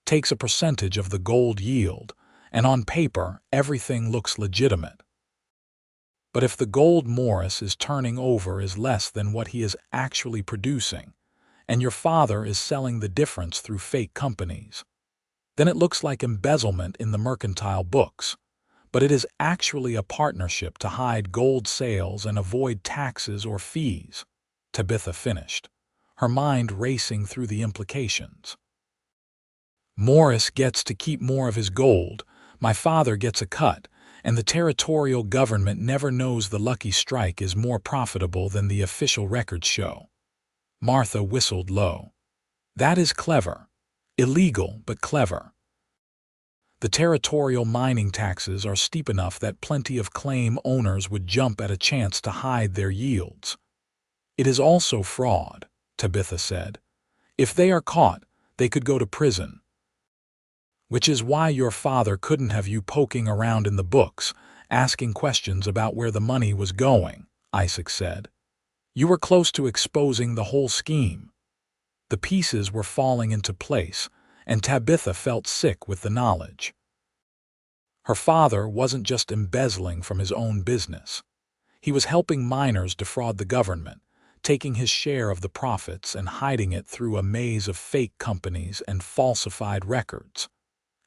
[SPEAKER 1] takes a percentage of the gold yield, and on paper everything looks legitimate. But if the gold Morris is turning over is less than what he is actually producing, and your father is selling the difference through fake companies, then it looks like embezzlement in the mercantile books, but it is actually a partnership to hide gold sales and avoid taxes or fees," Tabitha finished, her mind racing through the implications. "Morris gets to keep more of his gold, my father gets a cut, and the territorial government never knows the Lucky Strike is more profitable than the official records show." Martha whistled low. "That is clever. Illegal, but clever. The territorial mining taxes are steep enough that plenty of claim owners would jump at a chance to hide their yields." "It is also fraud," Tabitha said. "If they are caught, they could go to prison." "Which is why your father couldn't have you poking around in the books, asking questions about where the money was going," Isaac said. "You were close to exposing the whole scheme." The pieces were falling into place, and Tabitha felt sick with the knowledge. Her father wasn't just embezzling from his own business. He was helping miners defraud the government, taking his share of the profits and hiding it through a maze of fake companies and falsified records.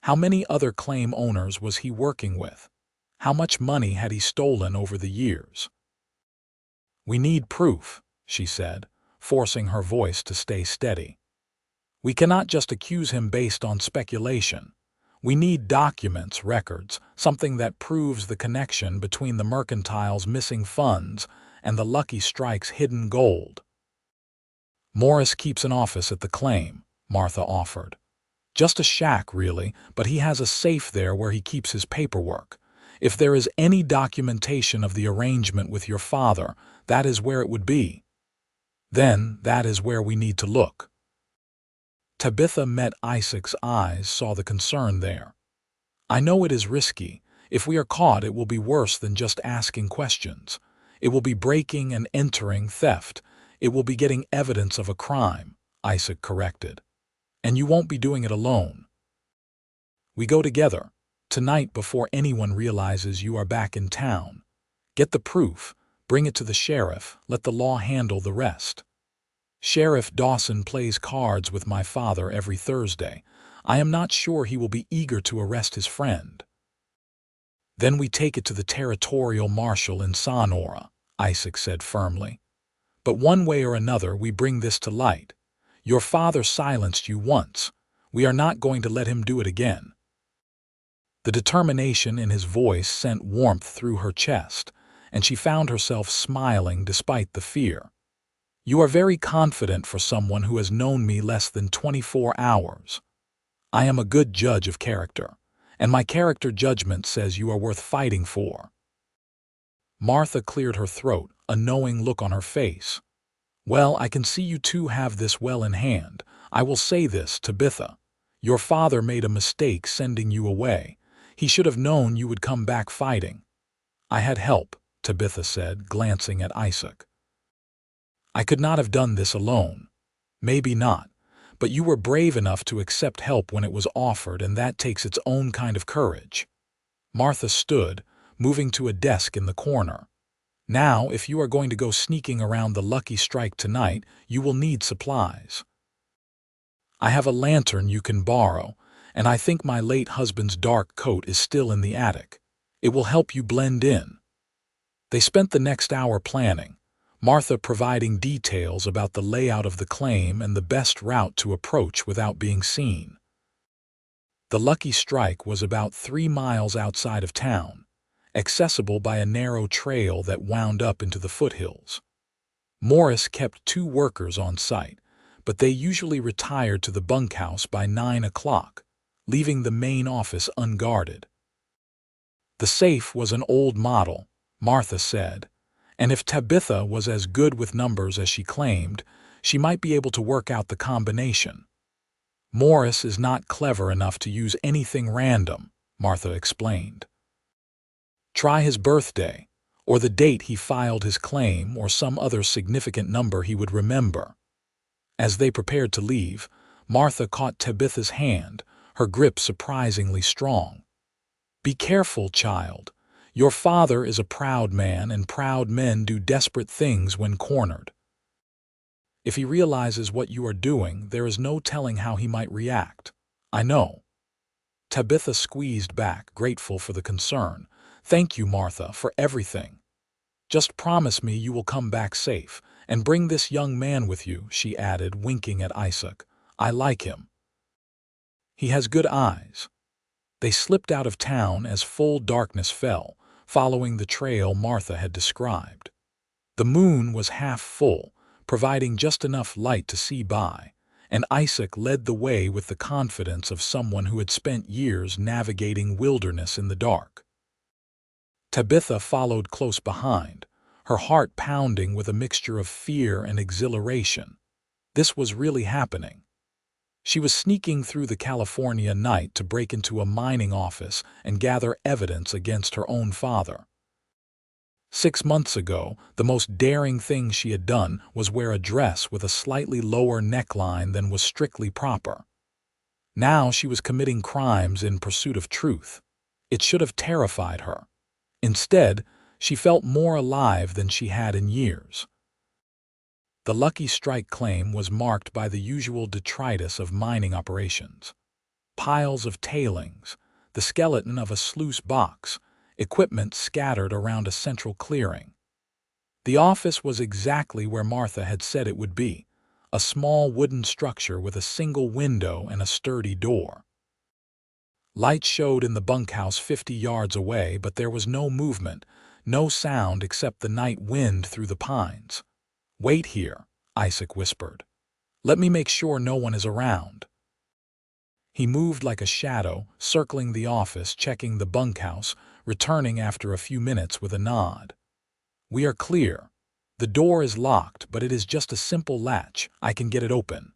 [SPEAKER 1] How many other claim owners was he working with? How much money had he stolen over the years? "We need proof," she said, forcing her voice to stay steady. "We cannot just accuse him based on speculation. We need documents, records, something that proves the connection between the mercantile's missing funds and the Lucky Strike's hidden gold." "Morris keeps an office at the claim," Martha offered. "Just a shack, really, but he has a safe there where he keeps his paperwork. If there is any documentation of the arrangement with your father, that is where it would be. Then that is where we need to look." Tabitha met Isaac's eyes, saw the concern there. "I know it is risky. If we are caught, it will be worse than just asking questions. It will be breaking and entering, theft. It will be getting evidence of a crime," Isaac corrected. "And you won't be doing it alone. We go together, tonight before anyone realizes you are back in town. Get the proof, bring it to the sheriff, let the law handle the rest. Sheriff Dawson plays cards with my father every Thursday. I am not sure he will be eager to arrest his friend. Then we take it to the territorial marshal in Sonora," Isaac said firmly. "But one way or another we bring this to light. Your father silenced you once. We are not going to let him do it again." The determination in his voice sent warmth through her chest, and she found herself smiling despite the fear. "You are very confident for someone who has known me less than 24 hours. I am a good judge of character, and my character judgment says you are worth fighting for." Martha cleared her throat, a knowing look on her face. "Well, I can see you two have this well in hand. I will say this, Tabitha. Your father made a mistake sending you away. He should have known you would come back fighting." "I had help," Tabitha said, glancing at Isaac. "I could not have done this alone." "Maybe not, but you were brave enough to accept help when it was offered, and that takes its own kind of courage." Martha stood, moving to a desk in the corner. "Now, if you are going to go sneaking around the Lucky Strike tonight, you will need supplies. I have a lantern you can borrow, and I think my late husband's dark coat is still in the attic. It will help you blend in." They spent the next hour planning, Martha providing details about the layout of the claim and the best route to approach without being seen. The Lucky Strike was about 3 miles outside of town, accessible by a narrow trail that wound up into the foothills. Morris kept 2 workers on site, but they usually retired to the bunkhouse by 9 o'clock, leaving the main office unguarded. The safe was an old model, Martha said, and if Tabitha was as good with numbers as she claimed, she might be able to work out the combination. "Morris is not clever enough to use anything random," Martha explained. "Try his birthday, or the date he filed his claim, or some other significant number he would remember." As they prepared to leave, Martha caught Tabitha's hand, her grip surprisingly strong. "Be careful, child. Your father is a proud man, and proud men do desperate things when cornered. If he realizes what you are doing, there is no telling how he might react." "I know." Tabitha squeezed back, grateful for the concern. "Thank you, Martha, for everything. Just promise me you will come back safe, and bring this young man with you," she added, winking at Isaac. "I like him. He has good eyes." They slipped out of town as full darkness fell, following the trail Martha had described. The moon was half full, providing just enough light to see by, and Isaac led the way with the confidence of someone who had spent years navigating wilderness in the dark. Tabitha followed close behind, her heart pounding with a mixture of fear and exhilaration. This was really happening. She was sneaking through the California night to break into a mining office and gather evidence against her own father. 6 months ago, the most daring thing she had done was wear a dress with a slightly lower neckline than was strictly proper. Now she was committing crimes in pursuit of truth. It should have terrified her. Instead, she felt more alive than she had in years. The Lucky Strike claim was marked by the usual detritus of mining operations. Piles of tailings, the skeleton of a sluice box, equipment scattered around a central clearing. The office was exactly where Martha had said it would be, a small wooden structure with a single window and a sturdy door. Light showed in the bunkhouse 50 yards away, but there was no movement, no sound except the night wind through the pines. "Wait here," Isaac whispered. "Let me make sure no one is around." He moved like a shadow, circling the office, checking the bunkhouse, returning after a few minutes with a nod. "We are clear. The door is locked, but it is just a simple latch. I can get it open."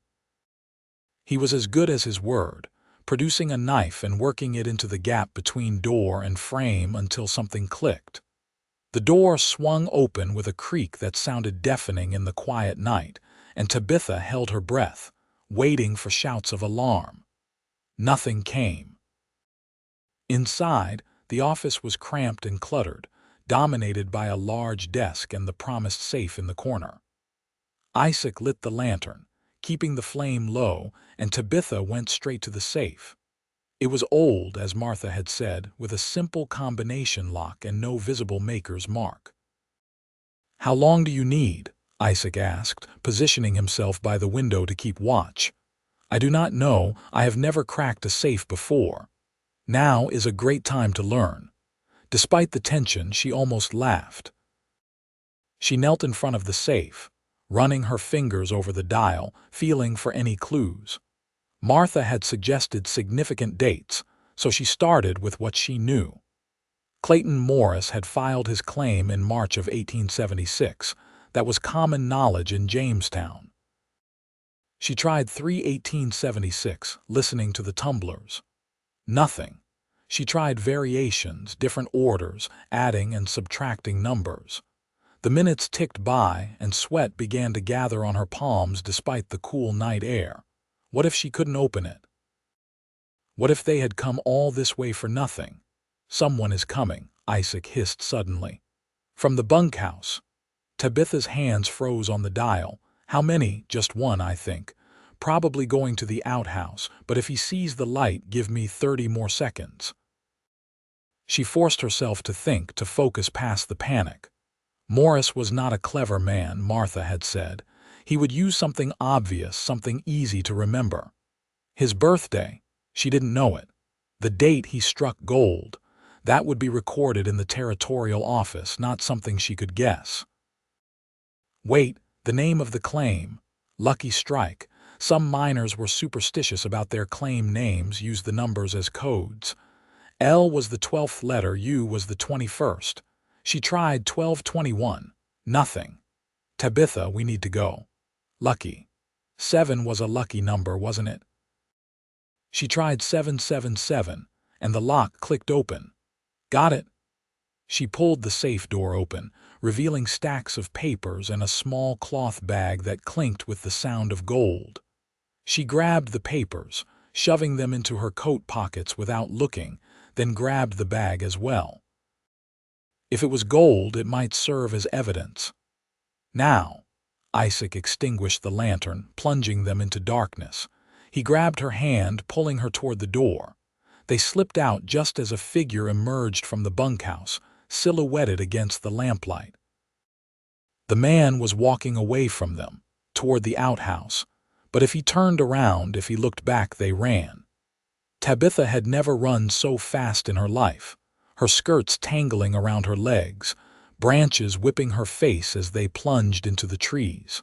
[SPEAKER 1] He was as good as his word, producing a knife and working it into the gap between door and frame until something clicked. The door swung open with a creak that sounded deafening in the quiet night, and Tabitha held her breath, waiting for shouts of alarm. Nothing came. Inside, the office was cramped and cluttered, dominated by a large desk and the promised safe in the corner. Isaac lit the lantern, keeping the flame low, and Tabitha went straight to the safe. It was old, as Martha had said, with a simple combination lock and no visible maker's mark. "How long do you need?" Isaac asked, positioning himself by the window to keep watch. "I do not know. I have never cracked a safe before. Now is a great time to learn." Despite the tension, she almost laughed. She knelt in front of the safe, running her fingers over the dial, feeling for any clues. Martha had suggested significant dates, so she started with what she knew. Clayton Morris had filed his claim in March of 1876. That was common knowledge in Jamestown. She tried 3/1876, listening to the tumblers. Nothing. She tried variations, different orders, adding and subtracting numbers. The minutes ticked by, and sweat began to gather on her palms despite the cool night air. What if she couldn't open it? What if they had come all this way for nothing? "Someone is coming," Isaac hissed suddenly. "From the bunkhouse." Tabitha's hands froze on the dial. "How many?" "Just one, I think. Probably going to the outhouse, but if he sees the light, give me 30 more seconds." She forced herself to think, to focus past the panic. Morris was not a clever man, Martha had said. He would use something obvious, something easy to remember. His birthday. She didn't know it. The date he struck gold. That would be recorded in the territorial office, not something she could guess. Wait, the name of the claim. Lucky Strike. Some miners were superstitious about their claim names, used the numbers as codes. L was the 12th letter, U was the 21st. She tried 1221. Nothing. "Tabitha, we need to go." "Lucky." 7 was a lucky number, wasn't it? She tried 777, and the lock clicked open. "Got it." She pulled the safe door open, revealing stacks of papers and a small cloth bag that clinked with the sound of gold. She grabbed the papers, shoving them into her coat pockets without looking, then grabbed the bag as well. If it was gold, it might serve as evidence. "Now." Isaac extinguished the lantern, plunging them into darkness. He grabbed her hand, pulling her toward the door. They slipped out just as a figure emerged from the bunkhouse, silhouetted against the lamplight. The man was walking away from them, toward the outhouse, but if he turned around, if he looked back, they ran. Tabitha had never run so fast in her life, her skirts tangling around her legs, branches whipping her face as they plunged into the trees.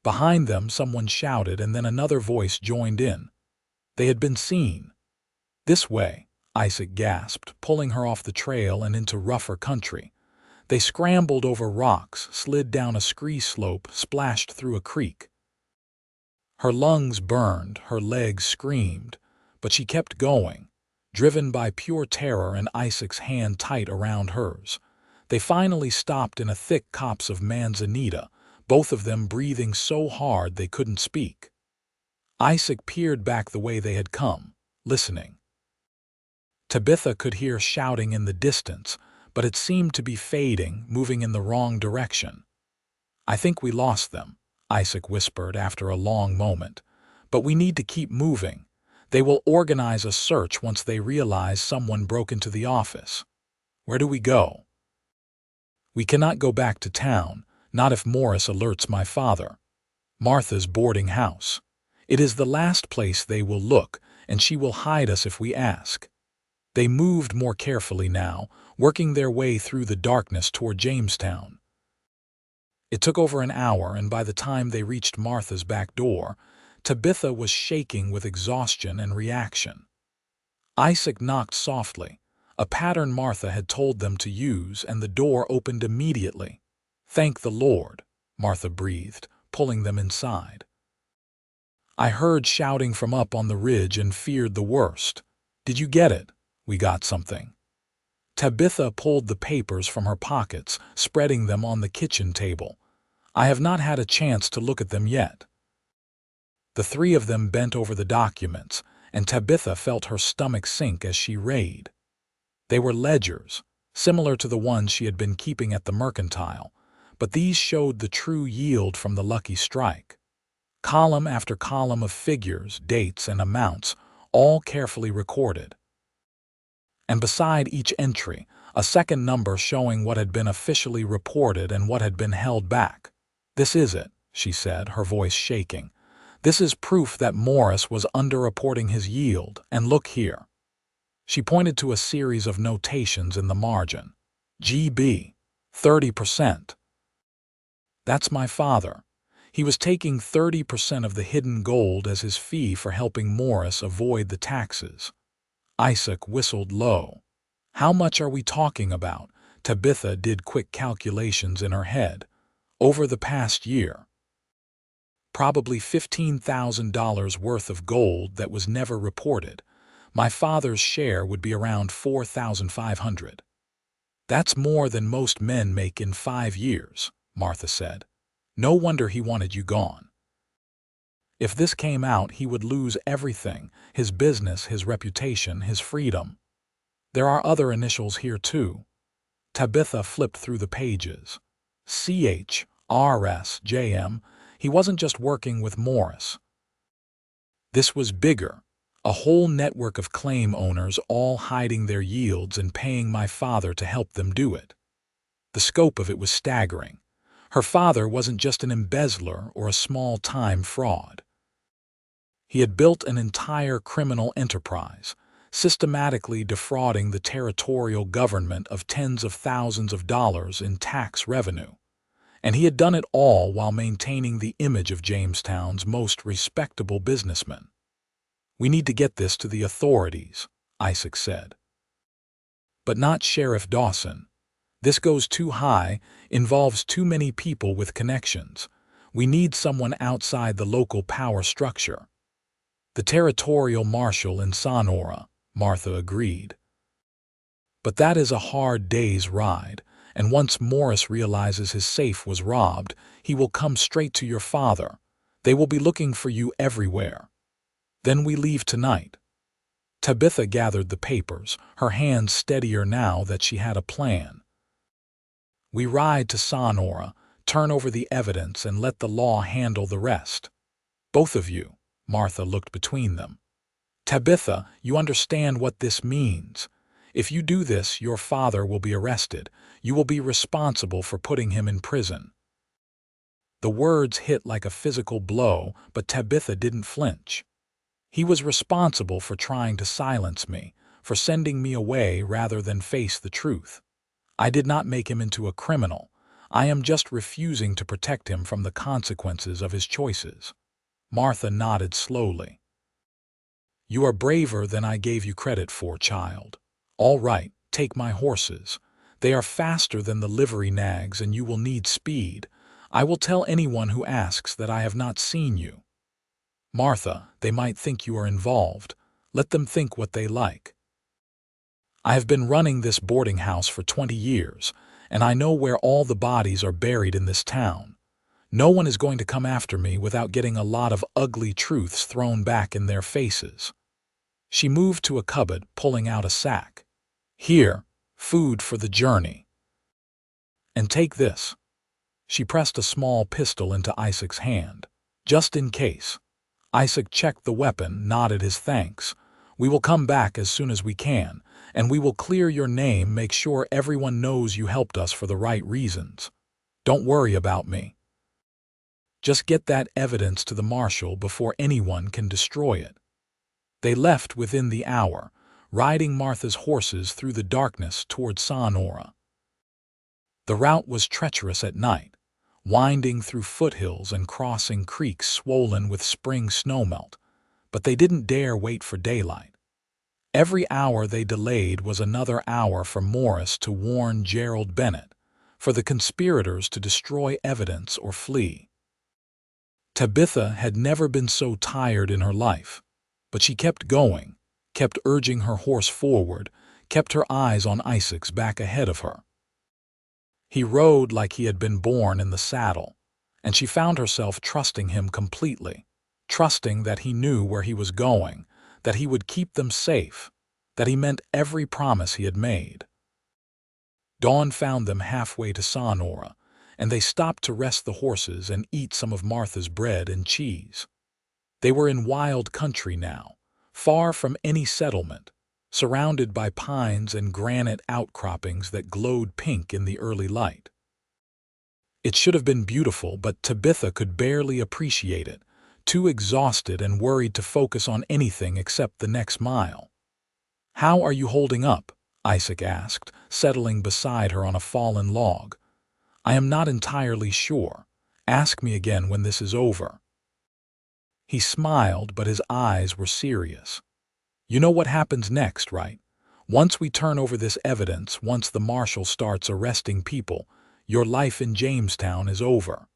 [SPEAKER 1] Behind them, someone shouted, and then another voice joined in. They had been seen. "This way," Isaac gasped, pulling her off the trail and into rougher country. They scrambled over rocks, slid down a scree slope, splashed through a creek. Her lungs burned, her legs screamed, but she kept going, driven by pure terror and Isaac's hand tight around hers. They finally stopped in a thick copse of manzanita, both of them breathing so hard they couldn't speak. Isaac peered back the way they had come, listening. Tabitha could hear shouting in the distance, but it seemed to be fading, moving in the wrong direction. "I think we lost them," Isaac whispered after a long moment. "But we need to keep moving. They will organize a search once they realize someone broke into the office." "Where do we go?" "We cannot go back to town, not if Morris alerts my father." "Martha's boarding house. It is the last place they will look, and she will hide us if we ask." They moved more carefully now, working their way through the darkness toward Jamestown. It took over an hour, and by the time they reached Martha's back door, Tabitha was shaking with exhaustion and reaction. Isaac knocked softly, a pattern Martha had told them to use, and the door opened immediately. "Thank the Lord," Martha breathed, pulling them inside. "I heard shouting from up on the ridge and feared the worst. Did you get it? We got something." Tabitha pulled the papers from her pockets, spreading them on the kitchen table. "I have not had a chance to look at them yet." The three of them bent over the documents, and Tabitha felt her stomach sink as she read. They were ledgers, similar to the ones she had been keeping at the mercantile, but these showed the true yield from the lucky strike. Column after column of figures, dates, and amounts, all carefully recorded. And beside each entry, a second number showing what had been officially reported and what had been held back. "This is it," she said, her voice shaking. "This is proof that Morris was underreporting his yield, and look here." She pointed to a series of notations in the margin. "GB, 30%. That's my father. He was taking 30% of the hidden gold as his fee for helping Morris avoid the taxes." Isaac whistled low. "How much are we talking about?" Tabitha did quick calculations in her head. "Over the past year, probably $15,000 worth of gold that was never reported. My father's share would be around $4,500. "That's more than most men make in 5 years, Martha said. "No wonder he wanted you gone. If this came out, he would lose everything: his business, his reputation, his freedom." "There are other initials here, too." Tabitha flipped through the pages. "CH, RS, JM. He wasn't just working with Morris. This was bigger. A whole network of claim owners all hiding their yields and paying my father to help them do it." The scope of it was staggering. Her father wasn't just an embezzler or a small-time fraud. He had built an entire criminal enterprise, systematically defrauding the territorial government of tens of thousands of dollars in tax revenue. And he had done it all while maintaining the image of Jamestown's most respectable businessman. "We need to get this to the authorities," Isaac said. "But not Sheriff Dawson. This goes too high, involves too many people with connections. We need someone outside the local power structure." "The territorial marshal in Sonora," Martha agreed. "But that is a hard day's ride, and once Morris realizes his safe was robbed, he will come straight to your father. They will be looking for you everywhere." "Then we leave tonight." Tabitha gathered the papers, her hands steadier now that she had a plan. "We ride to Sonora, turn over the evidence, and let the law handle the rest. Both of you." Martha looked between them. "Tabitha, you understand what this means. If you do this, your father will be arrested. You will be responsible for putting him in prison." The words hit like a physical blow, but Tabitha didn't flinch. "He was responsible for trying to silence me, for sending me away rather than face the truth. I did not make him into a criminal. I am just refusing to protect him from the consequences of his choices." Martha nodded slowly. "You are braver than I gave you credit for, child. All right, take my horses. They are faster than the livery nags, and you will need speed. I will tell anyone who asks that I have not seen you." "Martha, they might think you are involved. Let them think what they like. I have been running this boarding house for 20 years, and I know where all the bodies are buried in this town. No one is going to come after me without getting a lot of ugly truths thrown back in their faces." She moved to a cupboard, pulling out a sack. "Here, food for the journey. And take this." She pressed a small pistol into Isaac's hand. "Just in case." Isaac checked the weapon, nodded his thanks. "We will come back as soon as we can, and we will clear your name, make sure everyone knows you helped us for the right reasons. Don't worry about me. Just get that evidence to the marshal before anyone can destroy it." They left within the hour, riding Martha's horses through the darkness toward Sonora. The route was treacherous at night, winding through foothills and crossing creeks swollen with spring snowmelt, but they didn't dare wait for daylight. Every hour they delayed was another hour for Morris to warn Gerald Bennett, for the conspirators to destroy evidence or flee. Tabitha had never been so tired in her life, but she kept going, kept urging her horse forward, kept her eyes on Isaac's back ahead of her. He rode like he had been born in the saddle, and she found herself trusting him completely, trusting that he knew where he was going, that he would keep them safe, that he meant every promise he had made. Dawn found them halfway to Sonora, and they stopped to rest the horses and eat some of Martha's bread and cheese. They were in wild country now, far from any settlement, surrounded by pines and granite outcroppings that glowed pink in the early light. It should have been beautiful, but Tabitha could barely appreciate it, too exhausted and worried to focus on anything except the next mile. "How are you holding up?" Isaac asked, settling beside her on a fallen log. "I am not entirely sure. Ask me again when this is over." He smiled, but his eyes were serious. "You know what happens next, right? Once we turn over this evidence, once the marshal starts arresting people, your life in Jamestown is over.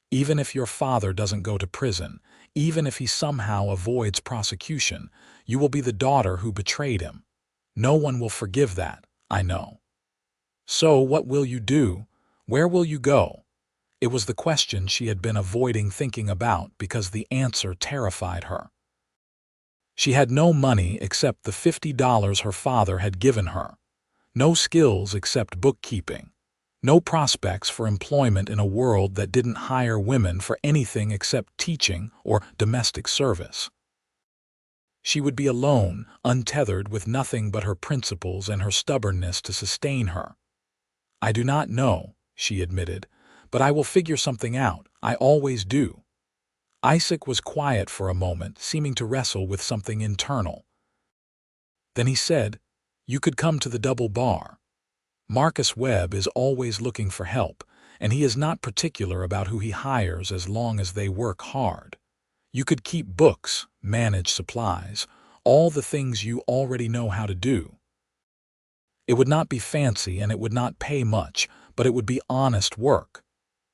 [SPEAKER 1] Even if your father doesn't go to prison, even if he somehow avoids prosecution, you will be the daughter who betrayed him. No one will forgive that, I know. So what will you do? Where will you go?" It was the question she had been avoiding thinking about because the answer terrified her. She had no money except the $50 her father had given her, no skills except bookkeeping, no prospects for employment in a world that didn't hire women for anything except teaching or domestic service. She would be alone, untethered, with nothing but her principles and her stubbornness to sustain her. "I do not know," she admitted, "but I will figure something out. I always do." Isaac was quiet for a moment, seeming to wrestle with something internal. Then he said, "You could come to the double bar. Marcus Webb is always looking for help, and he is not particular about who he hires as long as they work hard. You could keep books, manage supplies, all the things you already know how to do. It would not be fancy and it would not pay much, but it would be honest work."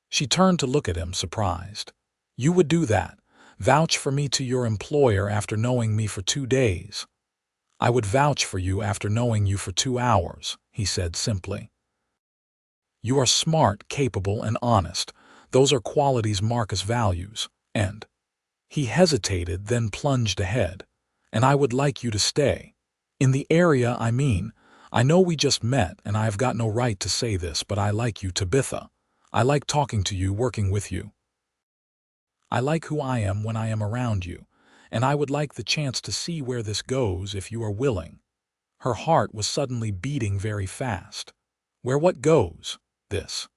[SPEAKER 1] She turned to look at him, surprised. "You would do that? Vouch for me to your employer after knowing me for 2 days?" "I would vouch for you after knowing you for 2 hours," he said simply. "You are smart, capable, and honest. Those are qualities Marcus values, and—" He hesitated, then plunged ahead. "And I would like you to stay. In the area, I mean. I know we just met, and I have got no right to say this, but I like you, Tabitha. I like talking to you, working with you. I like who I am when I am around you, and I would like the chance to see where this goes if you are willing." Her heart was suddenly beating very fast. "Where what goes? This.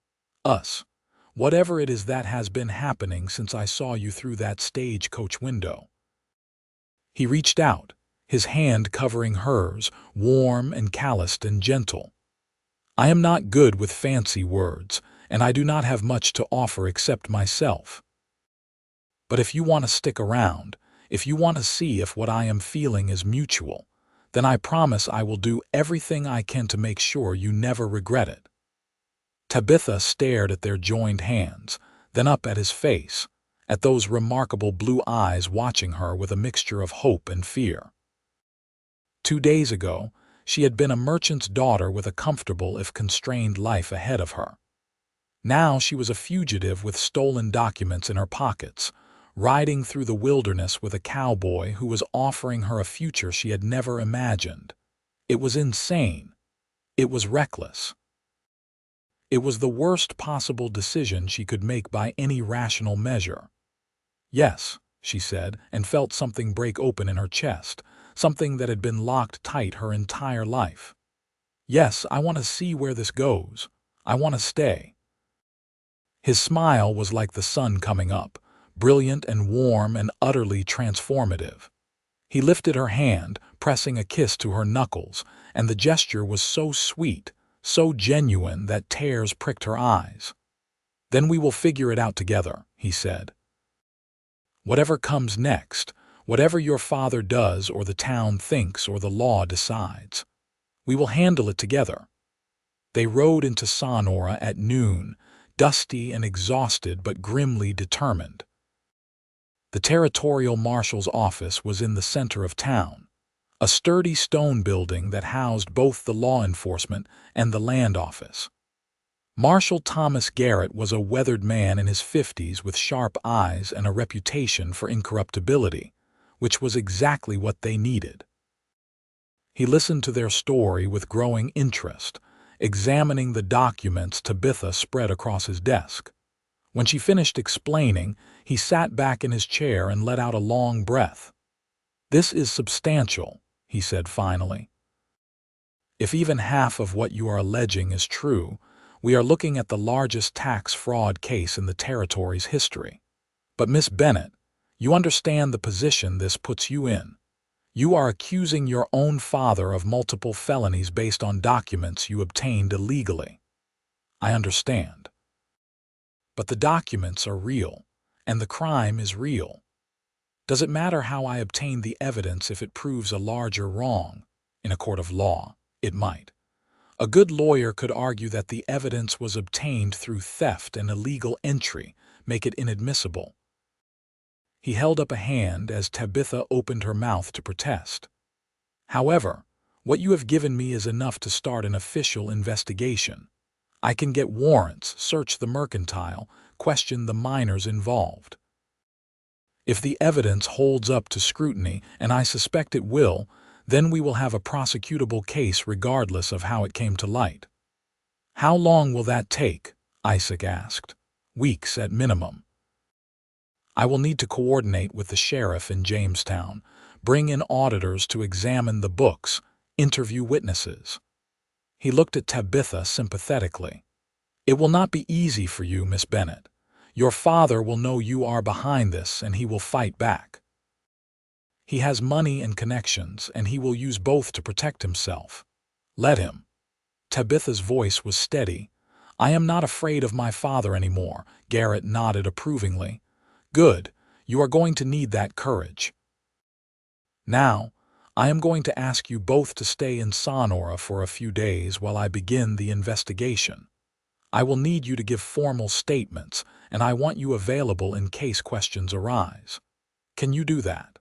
[SPEAKER 1] Us. Whatever it is that has been happening since I saw you through that stagecoach window." He reached out, his hand covering hers, warm and calloused and gentle. "I am not good with fancy words, and I do not have much to offer except myself. But if you want to stick around, if you want to see if what I am feeling is mutual, then I promise I will do everything I can to make sure you never regret it." Tabitha stared at their joined hands, then up at his face, at those remarkable blue eyes watching her with a mixture of hope and fear. 2 days ago, she had been a merchant's daughter with a comfortable if constrained life ahead of her. Now she was a fugitive with stolen documents in her pockets, riding through the wilderness with a cowboy who was offering her a future she had never imagined. It was insane. It was reckless. It was the worst possible decision she could make by any rational measure. "Yes," she said, and felt something break open in her chest, something that had been locked tight her entire life. "Yes, I want to see where this goes. I want to stay." His smile was like the sun coming up, brilliant and warm and utterly transformative. He lifted her hand, pressing a kiss to her knuckles, and the gesture was so sweet, so genuine that tears pricked her eyes. "Then we will figure it out together," he said. "Whatever comes next, Whatever your father does or the town thinks or the law decides, we will handle it together." They rode into Sonora at noon, dusty and exhausted but grimly determined. The territorial marshal's office was in the center of town, a sturdy stone building that housed both the law enforcement and the land office. Marshal Thomas Garrett was a weathered man in his 50s with sharp eyes and a reputation for incorruptibility, which was exactly what they needed. He listened to their story with growing interest, examining the documents Tabitha spread across his desk. When she finished explaining, he sat back in his chair and let out a long breath. "This is substantial," he said finally. "If even half of what you are alleging is true, we are looking at the largest tax fraud case in the territory's history. But Miss Bennett, you understand the position this puts you in. You are accusing your own father of multiple felonies based on documents you obtained illegally." "I understand. But the documents are real, and the crime is real. Does it matter how I obtain the evidence if it proves a larger wrong? In a court of law, it might. A good lawyer could argue that the evidence was obtained through theft and illegal entry, make it inadmissible." He held up a hand as Tabitha opened her mouth to protest. "However, what you have given me is enough to start an official investigation. I can get warrants, search the mercantile, question the miners involved. If the evidence holds up to scrutiny, and I suspect it will, then we will have a prosecutable case regardless of how it came to light." "How long will that take?" Isaac asked. "Weeks at minimum. I will need to coordinate with the sheriff in Jamestown, bring in auditors to examine the books, interview witnesses." He looked at Tabitha sympathetically. "It will not be easy for you, Miss Bennett. Your father will know you are behind this and he will fight back. He has money and connections, and he will use both to protect himself. Let him." Tabitha's voice was steady. "I am not afraid of my father anymore." Garrett nodded approvingly. "Good. You are going to need that courage. Now, I am going to ask you both to stay in Sonora for a few days while I begin the investigation. I will need you to give formal statements, and I want you available in case questions arise. Can you do that?"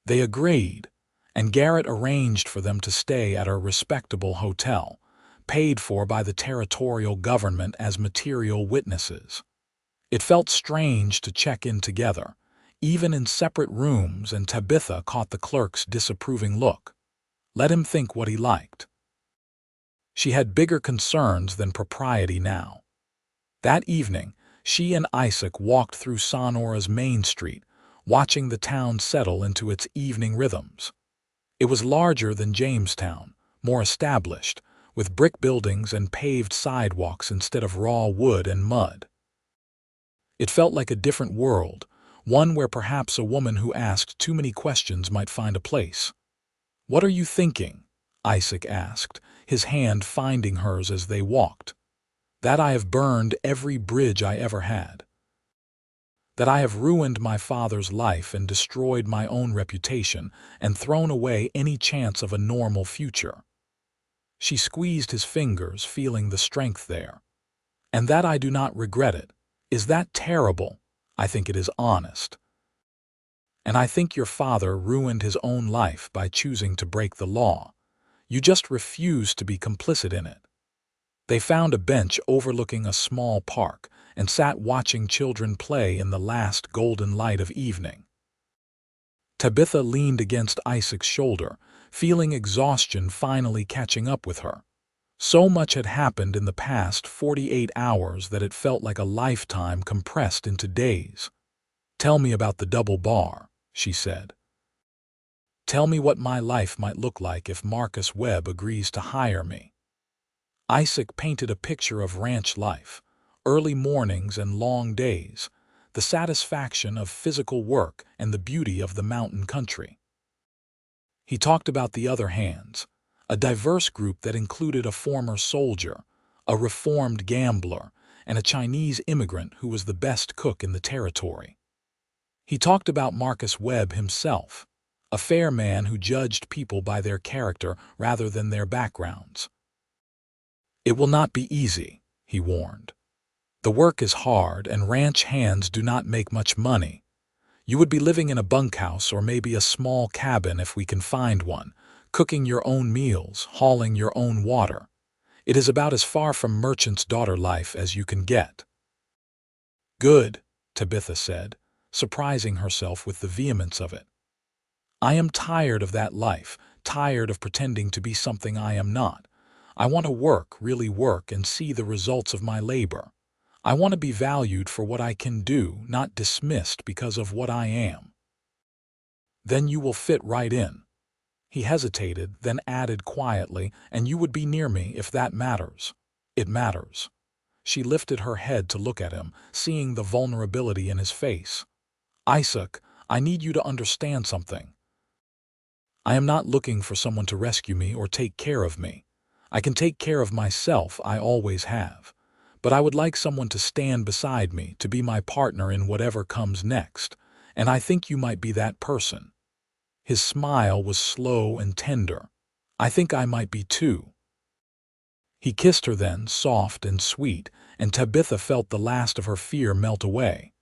[SPEAKER 1] They agreed, and Garrett arranged for them to stay at a respectable hotel, paid for by the territorial government as material witnesses. It felt strange to check in together, even in separate rooms, and Tabitha caught the clerk's disapproving look. Let him think what he liked. She had bigger concerns than propriety now. That evening, she and Isaac walked through Sonora's main street, watching the town settle into its evening rhythms. It was larger than Jamestown, more established, with brick buildings and paved sidewalks instead of raw wood and mud. It felt like a different world, one where perhaps a woman who asked too many questions might find a place. "What are you thinking?" Isaac asked, his hand finding hers as they walked. "That I have burned every bridge I ever had. That I have ruined my father's life and destroyed my own reputation and thrown away any chance of a normal future." She squeezed his fingers, feeling the strength there. "And that I do not regret it. Is that terrible? I think it is honest. And I think your father ruined his own life by choosing to break the law. You just refused to be complicit in it." They found a bench overlooking a small park and sat watching children play in the last golden light of evening. Tabitha leaned against Isaac's shoulder, feeling exhaustion finally catching up with her. So much had happened in the past 48 hours that it felt like a lifetime compressed into days. "Tell me about the double bar," she said. "Tell me what my life might look like if Marcus Webb agrees to hire me." Isaac painted a picture of ranch life, early mornings and long days, the satisfaction of physical work and the beauty of the mountain country. He talked about the other hands, a diverse group that included a former soldier, a reformed gambler, and a Chinese immigrant who was the best cook in the territory. He talked about Marcus Webb himself, a fair man who judged people by their character rather than their backgrounds. "It will not be easy," he warned. "The work is hard and ranch hands do not make much money. You would be living in a bunkhouse or maybe a small cabin if we can find one, cooking your own meals, hauling your own water. It is about as far from merchant's daughter life as you can get." "Good," Tabitha said, surprising herself with the vehemence of it. "I am tired of that life, tired of pretending to be something I am not. I want to work, really work, and see the results of my labor. I want to be valued for what I can do, not dismissed because of what I am." "Then you will fit right in." He hesitated, then added quietly, "And you would be near me if that matters." "It matters." She lifted her head to look at him, seeing the vulnerability in his face. "Isaac, I need you to understand something. I am not looking for someone to rescue me or take care of me. I can take care of myself, I always have. But I would like someone to stand beside me, to be my partner in whatever comes next, and I think you might be that person." His smile was slow and tender. "I think I might be too." He kissed her then, soft and sweet, and Tabitha felt the last of her fear melt away.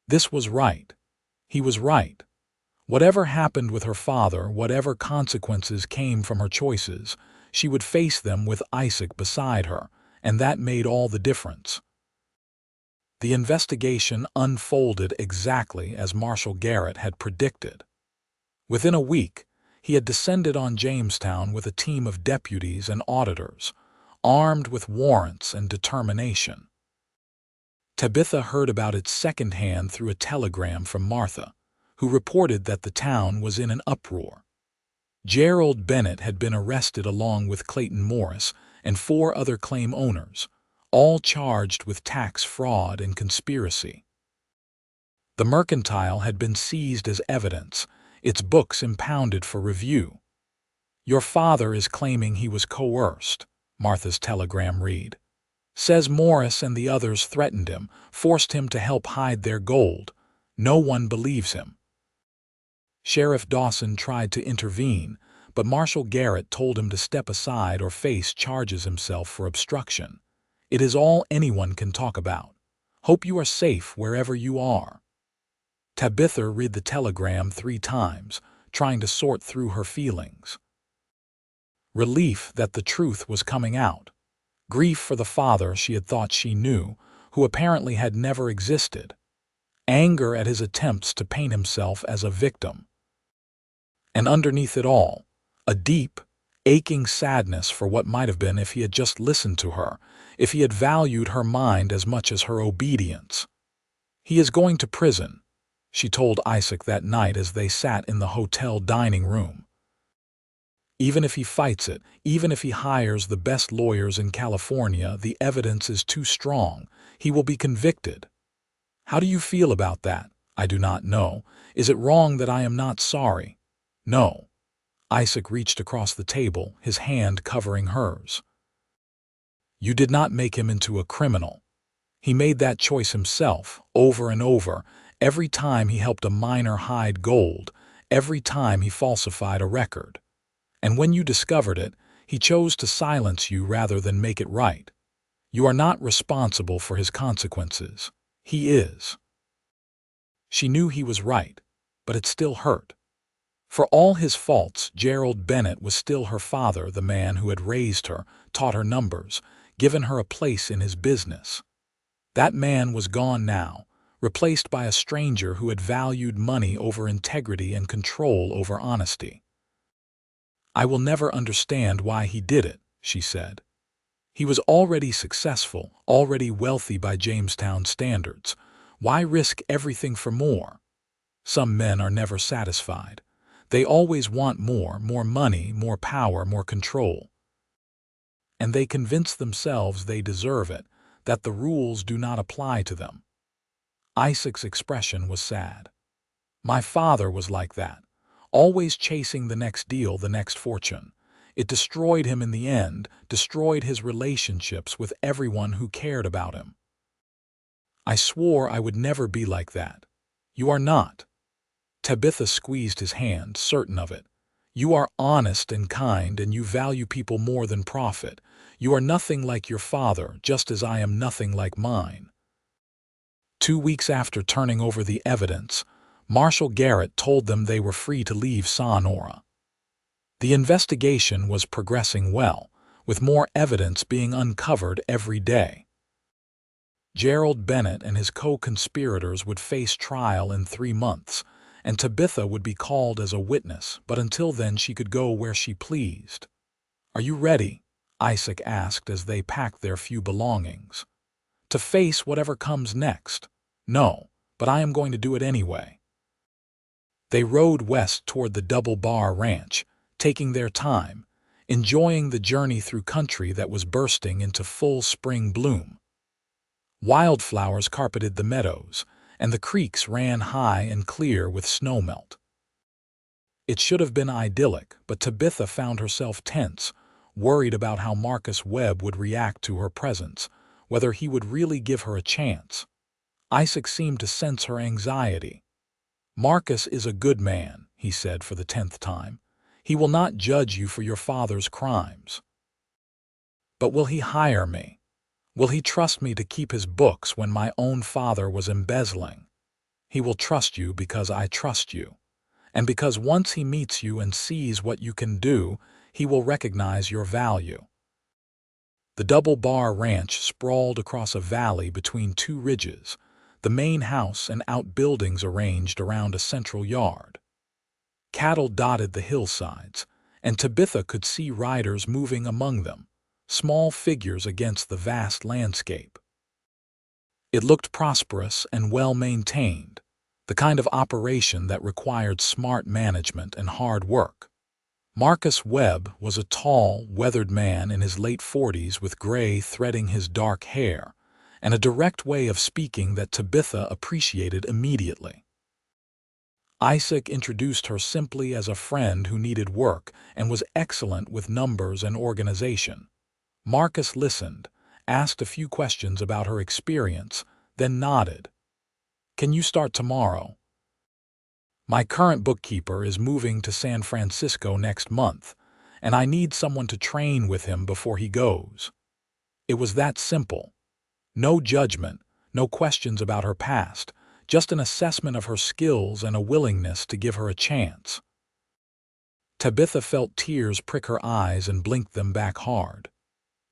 [SPEAKER 1] This was right. He was right. Whatever happened with her father, whatever consequences came from her choices, she would face them with Isaac beside her, and that made all the difference. The investigation unfolded exactly as Marshal Garrett had predicted. Within a week, he had descended on Jamestown with a team of deputies and auditors, armed with warrants and determination. Tabitha heard about it secondhand through a telegram from Martha, who reported that the town was in an uproar. Gerald Bennett had been arrested along with Clayton Morris and 4 other claim owners, all charged with tax fraud and conspiracy. The mercantile had been seized as evidence, its books impounded for review. "Your father is claiming he was coerced," Martha's telegram read. "Says Morris and the others threatened him, forced him to help hide their gold. No one believes him." Sheriff Dawson tried to intervene, but Marshal Garrett told him to step aside or face charges himself for obstruction. "It is all anyone can talk about. Hope you are safe wherever you are." Tabitha read the telegram 3 times, trying to sort through her feelings. Relief that the truth was coming out. Grief for the father she had thought she knew, who apparently had never existed. Anger at his attempts to paint himself as a victim. And underneath it all, a deep, aching sadness for what might have been if he had just listened to her, if he had valued her mind as much as her obedience. "He is going to prison," she told Isaac that night as they sat in the hotel dining room. "Even if he fights it, even if he hires the best lawyers in California, the evidence is too strong. He will be convicted." "How do you feel about that?" "I do not know. Is it wrong that I am not sorry?" "No." Isaac reached across the table, his hand covering hers. "You did not make him into a criminal. He made that choice himself, over and over, every time he helped a miner hide gold, every time he falsified a record. And when you discovered it, he chose to silence you rather than make it right. You are not responsible for his consequences. He is." She knew he was right, but it still hurt. For all his faults, Gerald Bennett was still her father, the man who had raised her, taught her numbers, given her a place in his business. That man was gone now, replaced by a stranger who had valued money over integrity and control over honesty. "I will never understand why he did it," she said. "He was already successful, already wealthy by Jamestown standards. Why risk everything for more? Some men are never satisfied. They always want more money, more power, more control. And they convince themselves they deserve it, that the rules do not apply to them." Isaac's expression was sad. "My father was like that, always chasing the next deal, the next fortune. It destroyed him in the end, destroyed his relationships with everyone who cared about him. I swore I would never be like that. You are not. Tabitha squeezed his hand, certain of it. You are honest and kind, and you value people more than profit. You are nothing like your father, just as I am nothing like mine. 2 weeks after turning over the evidence, Marshal Garrett told them they were free to leave Sonora. The investigation was progressing well, with more evidence being uncovered every day. Gerald Bennett and his co-conspirators would face trial in 3 months, and Tabitha would be called as a witness, but until then she could go where she pleased. "Are you ready?" Isaac asked as they packed their few belongings. "To face whatever comes next?" "No, but I am going to do it anyway." They rode west toward the Double Bar Ranch, taking their time, enjoying the journey through country that was bursting into full spring bloom. Wildflowers carpeted the meadows, and the creeks ran high and clear with snowmelt. It should have been idyllic, but Tabitha found herself tense, worried about how Marcus Webb would react to her presence, whether he would really give her a chance. Isaac seemed to sense her anxiety. "Marcus is a good man," he said for the 10th time. "He will not judge you for your father's crimes." "But will he hire me? Will he trust me to keep his books when my own father was embezzling?" "He will trust you because I trust you. And because once he meets you and sees what you can do, he will recognize your value." The Double Bar Ranch sprawled across a valley between 2 ridges, the main house and outbuildings arranged around a central yard. Cattle dotted the hillsides, and Tabitha could see riders moving among them, small figures against the vast landscape. It looked prosperous and well-maintained, the kind of operation that required smart management and hard work. Marcus Webb was a tall, weathered man in his late 40s with gray threading his dark hair, and a direct way of speaking that Tabitha appreciated immediately. Isaac introduced her simply as a friend who needed work and was excellent with numbers and organization. Marcus listened, asked a few questions about her experience, then nodded. "Can you start tomorrow?" "My current bookkeeper is moving to San Francisco next month, and I need someone to train with him before he goes." It was that simple. No judgment, no questions about her past, just an assessment of her skills and a willingness to give her a chance. Tabitha felt tears prick her eyes and blinked them back hard.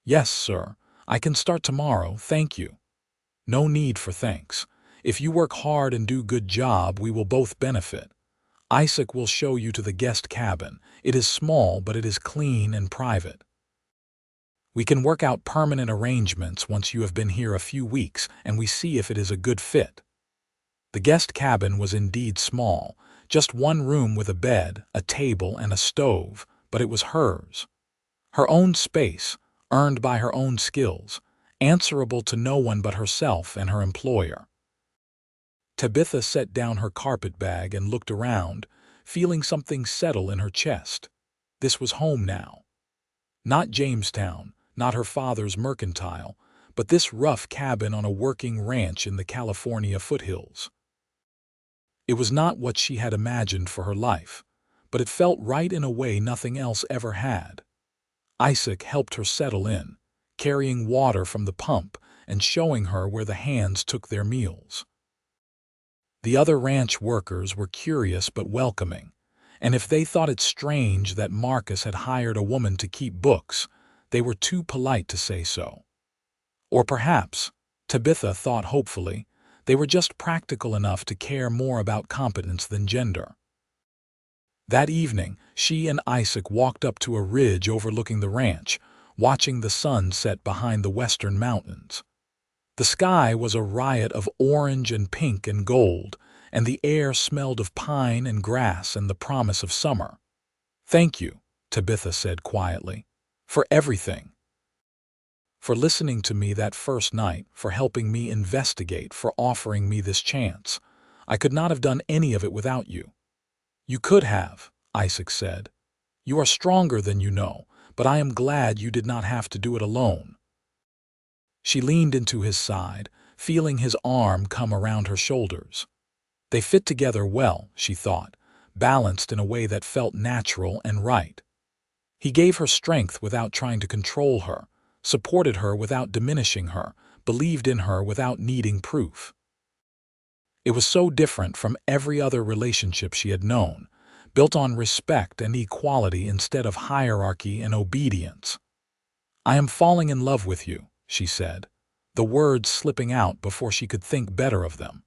[SPEAKER 1] "Yes, sir, I can start tomorrow, thank you." "No need for thanks. If you work hard and do good job, we will both benefit. Isaac will show you to the guest cabin. It is small, but it is clean and private. We can work out permanent arrangements once you have been here a few weeks and we see if it is a good fit." The guest cabin was indeed small, just one room with a bed, a table, and a stove, but it was hers. Her own space, earned by her own skills, answerable to no one but herself and her employer. Tabitha set down her carpet bag and looked around, feeling something settle in her chest. This was home now. Not Jamestown, not her father's mercantile, but this rough cabin on a working ranch in the California foothills. It was not what she had imagined for her life, but it felt right in a way nothing else ever had. Isaac helped her settle in, carrying water from the pump and showing her where the hands took their meals. The other ranch workers were curious but welcoming, and if they thought it strange that Marcus had hired a woman to keep books, they were too polite to say so. Or perhaps, Tabitha thought hopefully, they were just practical enough to care more about competence than gender. That evening, she and Isaac walked up to a ridge overlooking the ranch, watching the sun set behind the western mountains. The sky was a riot of orange and pink and gold, and the air smelled of pine and grass and the promise of summer. "Thank you," Tabitha said quietly, "for everything. For listening to me that first night, for helping me investigate, for offering me this chance. I could not have done any of it without you." "You could have," Isaac said. "You are stronger than you know, but I am glad you did not have to do it alone." She leaned into his side, feeling his arm come around her shoulders. They fit together well, she thought, balanced in a way that felt natural and right. He gave her strength without trying to control her, supported her without diminishing her, believed in her without needing proof. It was so different from every other relationship she had known, built on respect and equality instead of hierarchy and obedience. "I am falling in love with you," she said, the words slipping out before she could think better of them.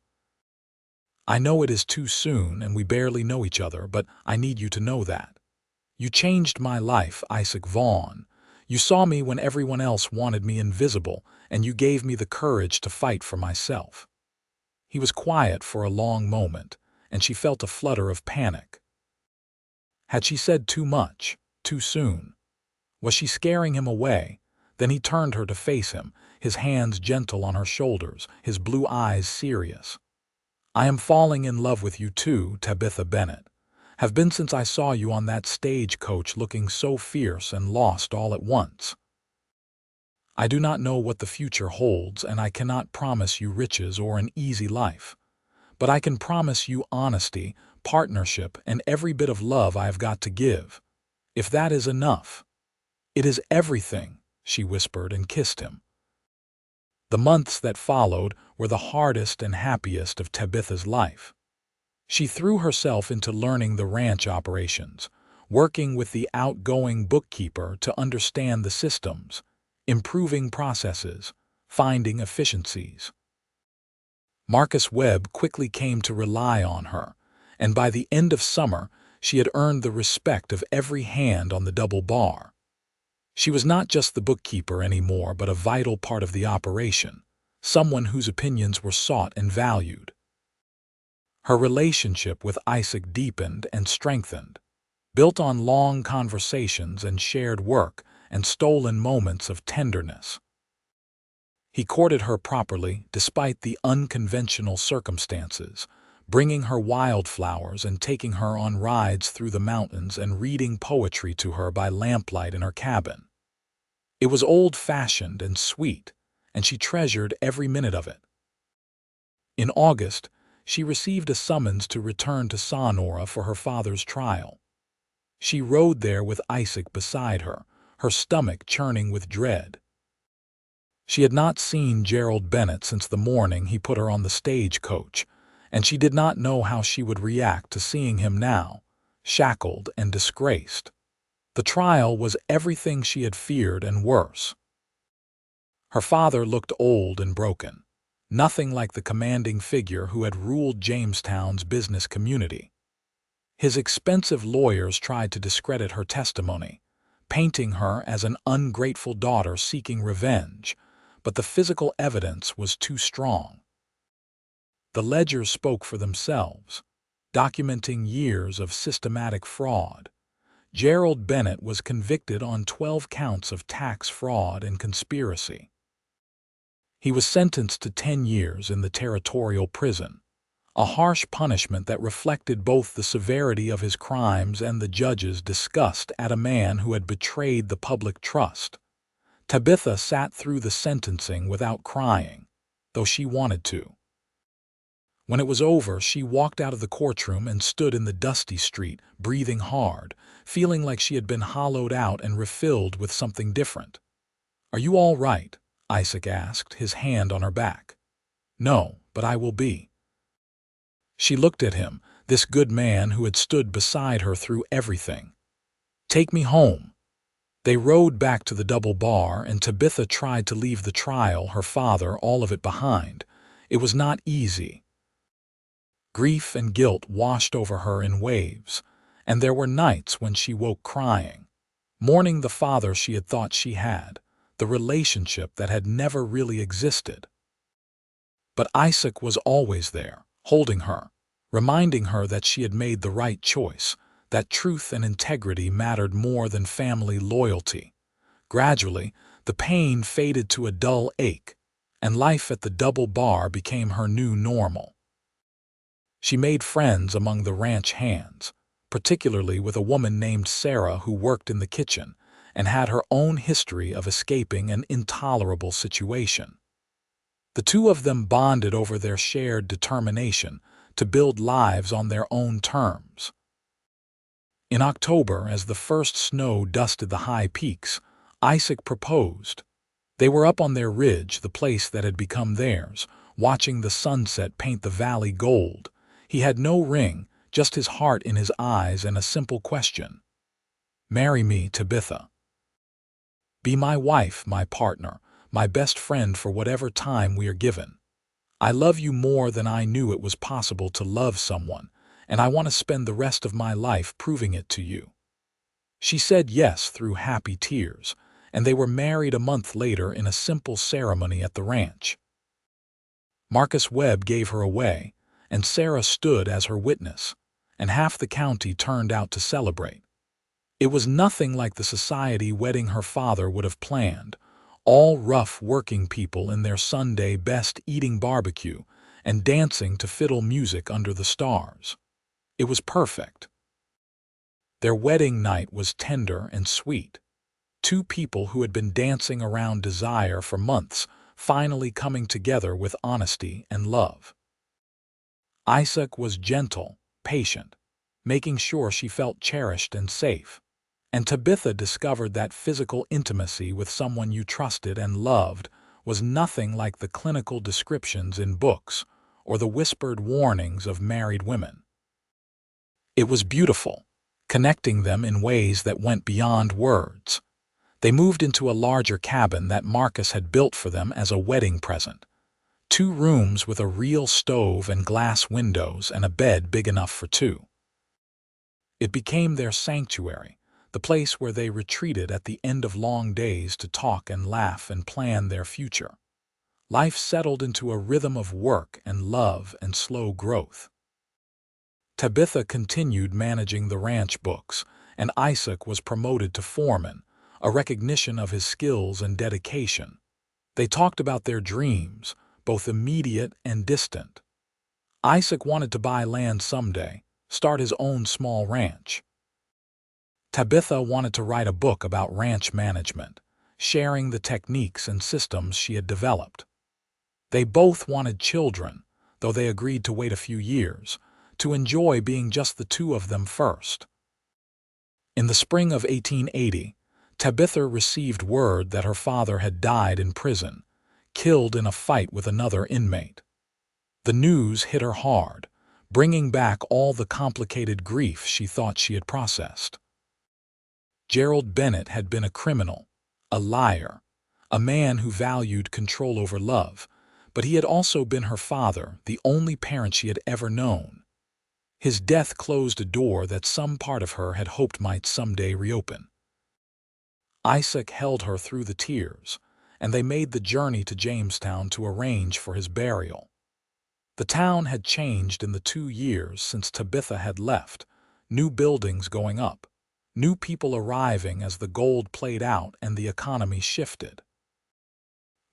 [SPEAKER 1] "I know it is too soon and we barely know each other, but I need you to know that. You changed my life, Isaac Vaughn. You saw me when everyone else wanted me invisible, and you gave me the courage to fight for myself." He was quiet for a long moment, and she felt a flutter of panic. Had she said too much, too soon? Was she scaring him away? Then he turned her to face him, his hands gentle on her shoulders, his blue eyes serious. "I am falling in love with you too, Tabitha Bennett. Have been since I saw you on that stagecoach looking so fierce and lost all at once. I do not know what the future holds, and I cannot promise you riches or an easy life. But I can promise you honesty, partnership, and every bit of love I have got to give. If that is enough." "It is everything," she whispered and kissed him. The months that followed were the hardest and happiest of Tabitha's life. She threw herself into learning the ranch operations, working with the outgoing bookkeeper to understand the systems, improving processes, finding efficiencies. Marcus Webb quickly came to rely on her, and by the end of summer she had earned the respect of every hand on the double bar. She was not just the bookkeeper anymore, but a vital part of the operation, someone whose opinions were sought and valued. Her relationship with Isaac deepened and strengthened, built on long conversations and shared work and stolen moments of tenderness. He courted her properly despite the unconventional circumstances, bringing her wildflowers and taking her on rides through the mountains and reading poetry to her by lamplight in her cabin. It was old-fashioned and sweet, and she treasured every minute of it. In August, she received a summons to return to Sonora for her father's trial. She rode there with Isaac beside her, her stomach churning with dread. She had not seen Gerald Bennett since the morning he put her on the stagecoach, and she did not know how she would react to seeing him now, shackled and disgraced. The trial was everything she had feared and worse. Her father looked old and broken, nothing like the commanding figure who had ruled Jamestown's business community. His expensive lawyers tried to discredit her testimony, painting her as an ungrateful daughter seeking revenge, but the physical evidence was too strong. The ledgers spoke for themselves, documenting years of systematic fraud. Gerald Bennett was convicted on 12 counts of tax fraud and conspiracy. He was sentenced to 10 years in the territorial prison, a harsh punishment that reflected both the severity of his crimes and the judge's disgust at a man who had betrayed the public trust. Tabitha sat through the sentencing without crying, though she wanted to. When it was over, she walked out of the courtroom and stood in the dusty street, breathing hard, feeling like she had been hollowed out and refilled with something different. "Are you all right?" Isaac asked, his hand on her back. "No, but I will be." She looked at him, this good man who had stood beside her through everything. "Take me home." They rode back to the double bar, and Tabitha tried to leave the trial, her father, all of it behind. It was not easy. Grief and guilt washed over her in waves, and there were nights when she woke crying, mourning the father she had thought she had, the relationship that had never really existed. But Isaac was always there, holding her, reminding her that she had made the right choice, that truth and integrity mattered more than family loyalty. Gradually, the pain faded to a dull ache, and life at the double bar became her new normal. She made friends among the ranch hands, particularly with a woman named Sarah who worked in the kitchen and had her own history of escaping an intolerable situation. The two of them bonded over their shared determination to build lives on their own terms. In October, as the first snow dusted the high peaks, Isaac proposed. They were up on their ridge, the place that had become theirs, watching the sunset paint the valley gold. He had no ring, just his heart in his eyes and a simple question. "Marry me, Tabitha. Be my wife, my partner, my best friend for whatever time we are given. I love you more than I knew it was possible to love someone, and I want to spend the rest of my life proving it to you." She said yes through happy tears, and they were married a month later in a simple ceremony at the ranch. Marcus Webb gave her away, and Sarah stood as her witness, and half the county turned out to celebrate. It was nothing like the society wedding her father would have planned, all rough working people in their Sunday best eating barbecue and dancing to fiddle music under the stars. It was perfect. Their wedding night was tender and sweet. Two people who had been dancing around desire for months finally coming together with honesty and love. Isaac was gentle, patient, making sure she felt cherished and safe. And Tabitha discovered that physical intimacy with someone you trusted and loved was nothing like the clinical descriptions in books or the whispered warnings of married women. It was beautiful, connecting them in ways that went beyond words. They moved into a larger cabin that Marcus had built for them as a wedding present. 2 rooms with a real stove and glass windows and a bed big enough for 2. It became their sanctuary, the place where they retreated at the end of long days to talk and laugh and plan their future. Life settled into a rhythm of work and love and slow growth. Tabitha continued managing the ranch books, and Isaac was promoted to foreman, a recognition of his skills and dedication. They talked about their dreams, both immediate and distant. Isaac wanted to buy land someday, start his own small ranch. Tabitha wanted to write a book about ranch management, sharing the techniques and systems she had developed. They both wanted children, though they agreed to wait a few years, to enjoy being just the 2 of them first. In the spring of 1880, Tabitha received word that her father had died in prison, killed in a fight with another inmate. The news hit her hard, bringing back all the complicated grief she thought she had processed. Gerald Bennett had been a criminal, a liar, a man who valued control over love, but he had also been her father, the only parent she had ever known. His death closed a door that some part of her had hoped might someday reopen. Isaac held her through the tears, and they made the journey to Jamestown to arrange for his burial. The town had changed in the 2 years since Tabitha had left, new buildings going up, new people arriving as the gold played out and the economy shifted.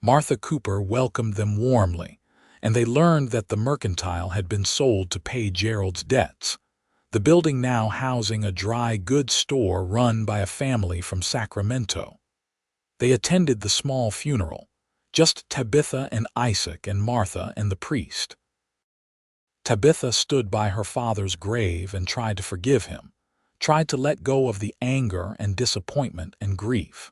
[SPEAKER 1] Martha Cooper welcomed them warmly, and they learned that the mercantile had been sold to pay Gerald's debts, the building now housing a dry goods store run by a family from Sacramento. They attended the small funeral, just Tabitha and Isaac and Martha and the priest. Tabitha stood by her father's grave and tried to forgive him, tried to let go of the anger and disappointment and grief.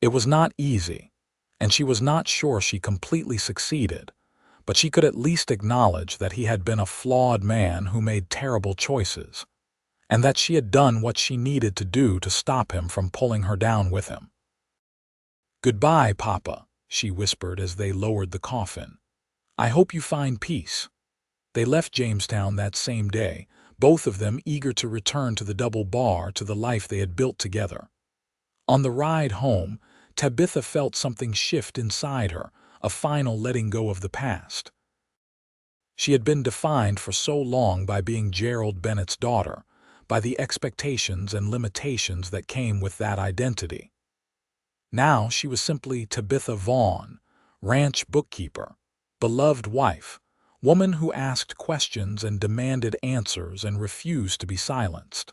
[SPEAKER 1] It was not easy, and she was not sure she completely succeeded, but she could at least acknowledge that he had been a flawed man who made terrible choices, and that she had done what she needed to do to stop him from pulling her down with him. "Goodbye, Papa," she whispered as they lowered the coffin. "I hope you find peace." They left Jamestown that same day, both of them eager to return to the double bar, to the life they had built together. On the ride home, Tabitha felt something shift inside her, a final letting go of the past. She had been defined for so long by being Gerald Bennett's daughter, by the expectations and limitations that came with that identity. Now she was simply Tabitha Vaughn, ranch bookkeeper, beloved wife, woman who asked questions and demanded answers and refused to be silenced.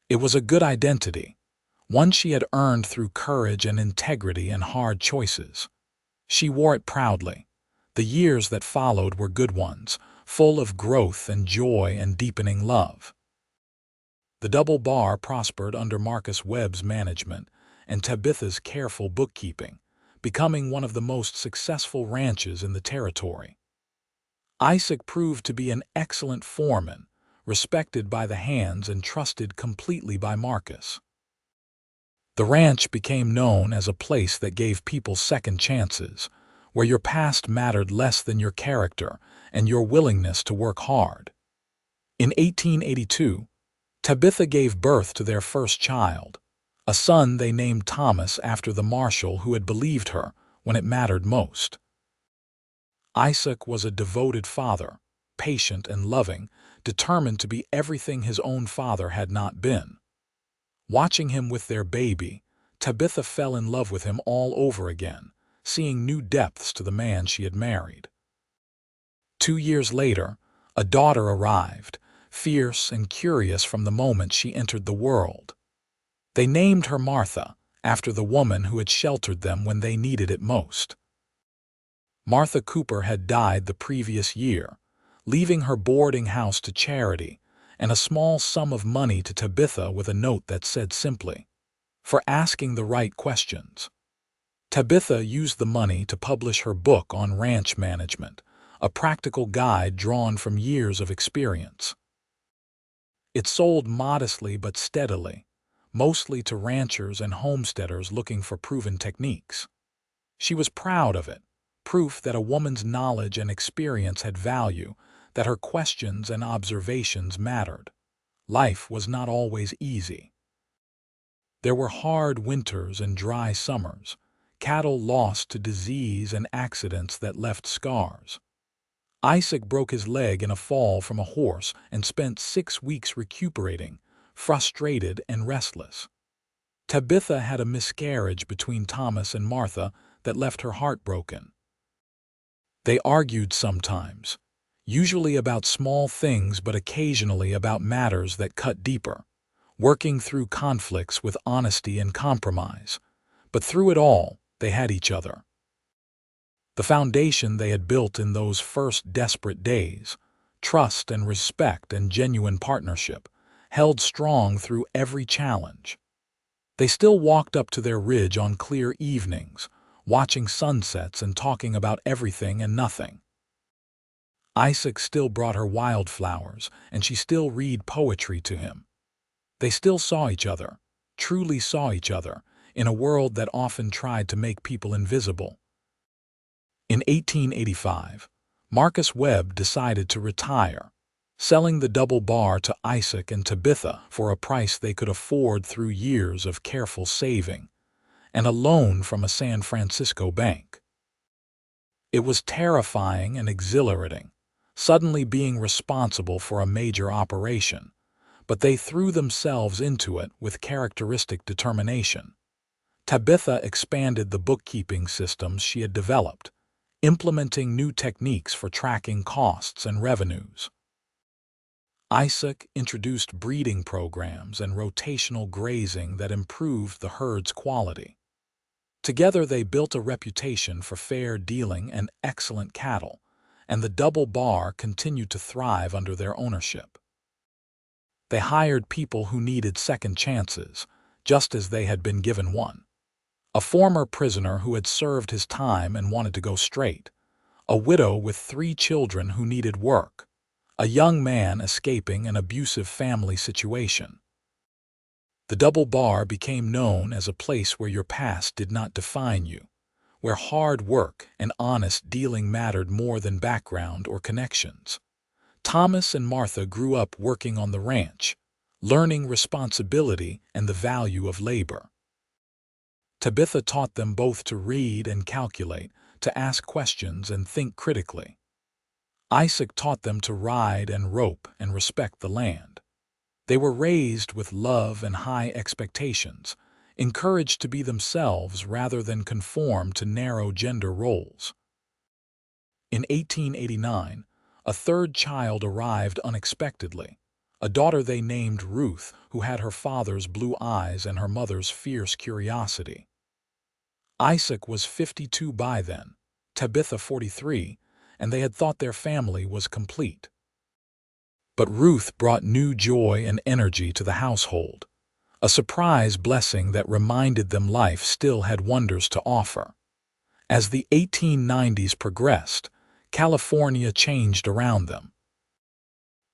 [SPEAKER 1] It was a good identity, one she had earned through courage and integrity and hard choices. She wore it proudly. The years that followed were good ones, full of growth and joy and deepening love. The Double Bar prospered under Marcus Webb's management and Tabitha's careful bookkeeping, becoming one of the most successful ranches in the territory. Isaac proved to be an excellent foreman, respected by the hands and trusted completely by Marcus. The ranch became known as a place that gave people second chances, where your past mattered less than your character and your willingness to work hard. In 1882, Tabitha gave birth to their first child, a son they named Thomas after the marshal who had believed her when it mattered most. Isaac was a devoted father, patient and loving, determined to be everything his own father had not been. Watching him with their baby, Tabitha fell in love with him all over again, seeing new depths to the man she had married. 2 years later, a daughter arrived, fierce and curious from the moment she entered the world. They named her Martha, after the woman who had sheltered them when they needed it most. Martha Cooper had died the previous year, leaving her boarding house to charity and a small sum of money to Tabitha with a note that said simply, "For asking the right questions." Tabitha used the money to publish her book on ranch management, a practical guide drawn from years of experience. It sold modestly but steadily, mostly to ranchers and homesteaders looking for proven techniques. She was proud of it, proof that a woman's knowledge and experience had value, that her questions and observations mattered. Life was not always easy. There were hard winters and dry summers, cattle lost to disease and accidents that left scars. Isaac broke his leg in a fall from a horse and spent 6 weeks recuperating, frustrated and restless. Tabitha had a miscarriage between Thomas and Martha that left her heartbroken. They argued sometimes, usually about small things but occasionally about matters that cut deeper, working through conflicts with honesty and compromise. But through it all, they had each other. The foundation they had built in those first desperate days, trust and respect and genuine partnership, held strong through every challenge. They still walked up to their ridge on clear evenings, watching sunsets and talking about everything and nothing. Isaac still brought her wildflowers, and she still read poetry to him. They still saw each other, truly saw each other, in a world that often tried to make people invisible. In 1885, Marcus Webb decided to retire, selling the Double Bar to Isaac and Tabitha for a price they could afford through years of careful saving, and a loan from a San Francisco bank. It was terrifying and exhilarating, suddenly being responsible for a major operation, but they threw themselves into it with characteristic determination. Tabitha expanded the bookkeeping systems she had developed, implementing new techniques for tracking costs and revenues. Isaac introduced breeding programs and rotational grazing that improved the herd's quality. Together they built a reputation for fair dealing and excellent cattle, and the Double Bar continued to thrive under their ownership. They hired people who needed second chances, just as they had been given one. A former prisoner who had served his time and wanted to go straight, a widow with 3 children who needed work, a young man escaping an abusive family situation. The Double Bar became known as a place where your past did not define you, where hard work and honest dealing mattered more than background or connections. Thomas and Martha grew up working on the ranch, learning responsibility and the value of labor. Tabitha taught them both to read and calculate, to ask questions and think critically. Isaac taught them to ride and rope and respect the land. They were raised with love and high expectations, encouraged to be themselves rather than conform to narrow gender roles. In 1889, a third child arrived unexpectedly, a daughter they named Ruth, who had her father's blue eyes and her mother's fierce curiosity. Isaac was 52 by then, Tabitha 43, and they had thought their family was complete. But Ruth brought new joy and energy to the household, a surprise blessing that reminded them life still had wonders to offer. As the 1890s progressed, California changed around them.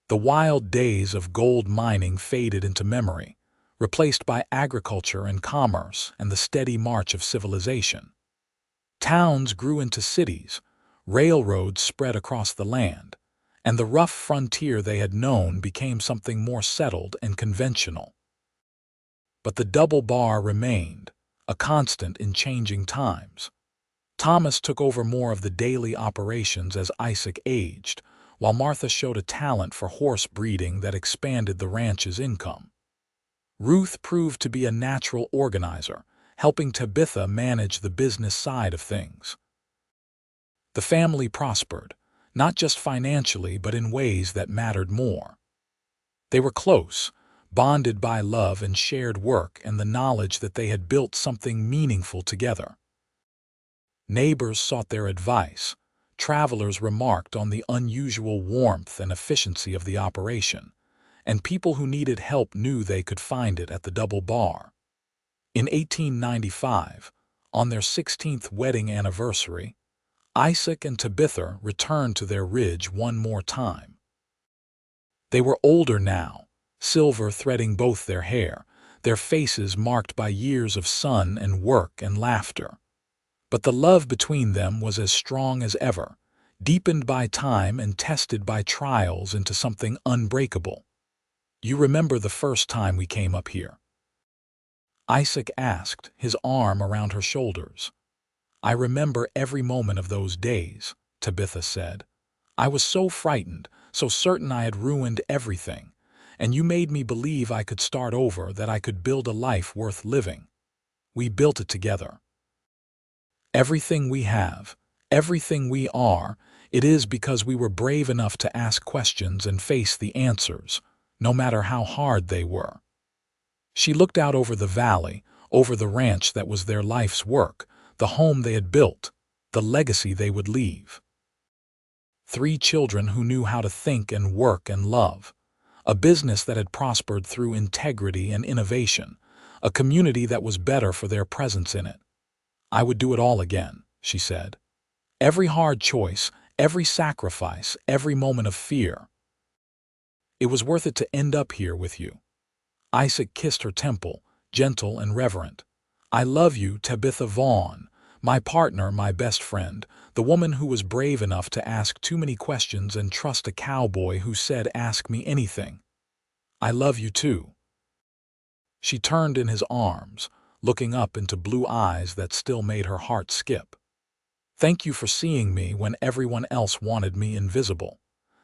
[SPEAKER 1] The wild days of gold mining faded into memory, replaced by agriculture and commerce and the steady march of civilization. Towns grew into cities, railroads spread across the land, and the rough frontier they had known became something more settled and conventional. But the double bar remained, a constant in changing times. Thomas took over more of the daily operations as Isaac aged, while Martha showed a talent for horse breeding that expanded the ranch's income. Ruth proved to be a natural organizer, helping Tabitha manage the business side of things. The family prospered, not just financially but in ways that mattered more. They were close, bonded by love and shared work and the knowledge that they had built something meaningful together. Neighbors sought their advice. Travelers remarked on the unusual warmth and efficiency of the operation, and people who needed help knew they could find it at the double bar. In 1895, on their 16th wedding anniversary, Isaac and Tabitha returned to their ridge one more time. They were older now, silver threading both their hair, their faces marked by years of sun and work and laughter. But the love between them was as strong as ever, deepened by time and tested by trials into something unbreakable. "You remember the first time we came up here?" Isaac asked, his arm around her shoulders. "I remember every moment of those days," Tabitha said. "I was so frightened, so certain I had ruined everything, and you made me believe I could start over, that I could build a life worth living. We built it together. Everything we have, everything we are, it is because we were brave enough to ask questions and face the answers, no matter how hard they were." She looked out over the valley, over the ranch that was their life's work, the home they had built, the legacy they would leave. 3 children who knew how to think and work and love, a business that had prospered through integrity and innovation, a community that was better for their presence in it. "I would do it all again," she said. "Every hard choice, every sacrifice, every moment of fear. It was worth it to end up here with you." Isaac kissed her temple, gentle and reverent. "I love you, Tabitha Vaughn, my partner, my best friend, the woman who was brave enough to ask too many questions and trust a cowboy who said, 'Ask me anything.' I love you too." She turned in his arms, looking up into blue eyes that still made her heart skip. "Thank you for seeing me when everyone else wanted me invisible.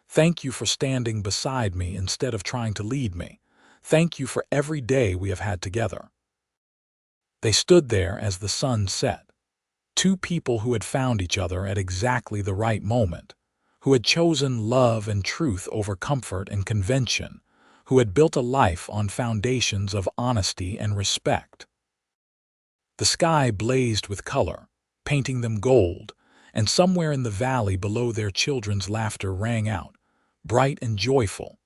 [SPEAKER 1] Thank you for standing beside me instead of trying to lead me. Thank you for every day we have had together." They stood there as the sun set. 2 people who had found each other at exactly the right moment, who had chosen love and truth over comfort and convention, who had built a life on foundations of honesty and respect. The sky blazed with color, painting them gold, and somewhere in the valley below their children's laughter rang out, bright and joyful.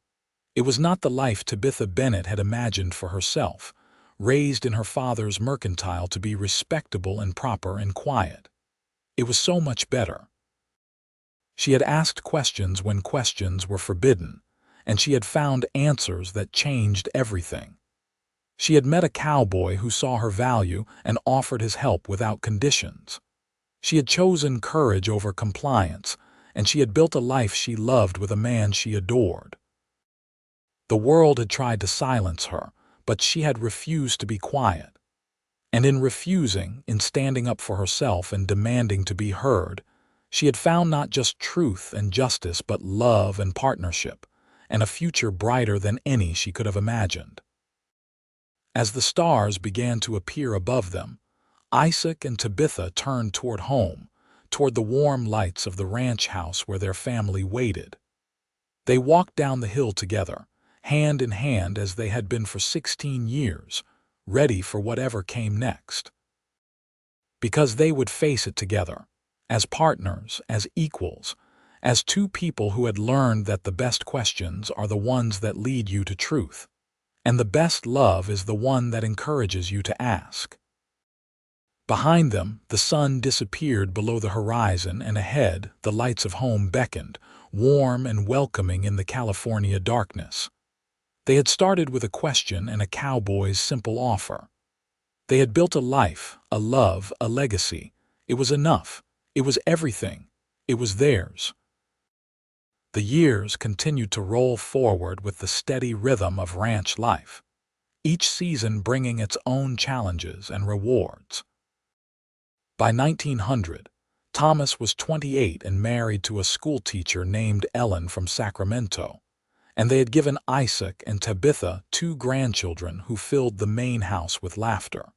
[SPEAKER 1] It was not the life Tabitha Bennett had imagined for herself, raised in her father's mercantile to be respectable and proper and quiet. It was so much better. She had asked questions when questions were forbidden, and she had found answers that changed everything. She had met a cowboy who saw her value and offered his help without conditions. She had chosen courage over compliance, and she had built a life she loved with a man she adored. The world had tried to silence her, but she had refused to be quiet. And in refusing, in standing up for herself and demanding to be heard, she had found not just truth and justice but love and partnership, and a future brighter than any she could have imagined. As the stars began to appear above them, Isaac and Tabitha turned toward home, toward the warm lights of the ranch house where their family waited. They walked down the hill together, hand in hand as they had been for 16 years, ready for whatever came next. Because they would face it together, as partners, as equals, as two people who had learned that the best questions are the ones that lead you to truth, and the best love is the one that encourages you to ask. Behind them, the sun disappeared below the horizon, and ahead, the lights of home beckoned, warm and welcoming in the California darkness. They had started with a question and a cowboy's simple offer. They had built a life, a love, a legacy. It was enough. It was everything. It was theirs. The years continued to roll forward with the steady rhythm of ranch life, each season bringing its own challenges and rewards. By 1900, Thomas was 28 and married to a schoolteacher named Ellen from Sacramento, and they had given Isaac and Tabitha 2 grandchildren who filled the main house with laughter.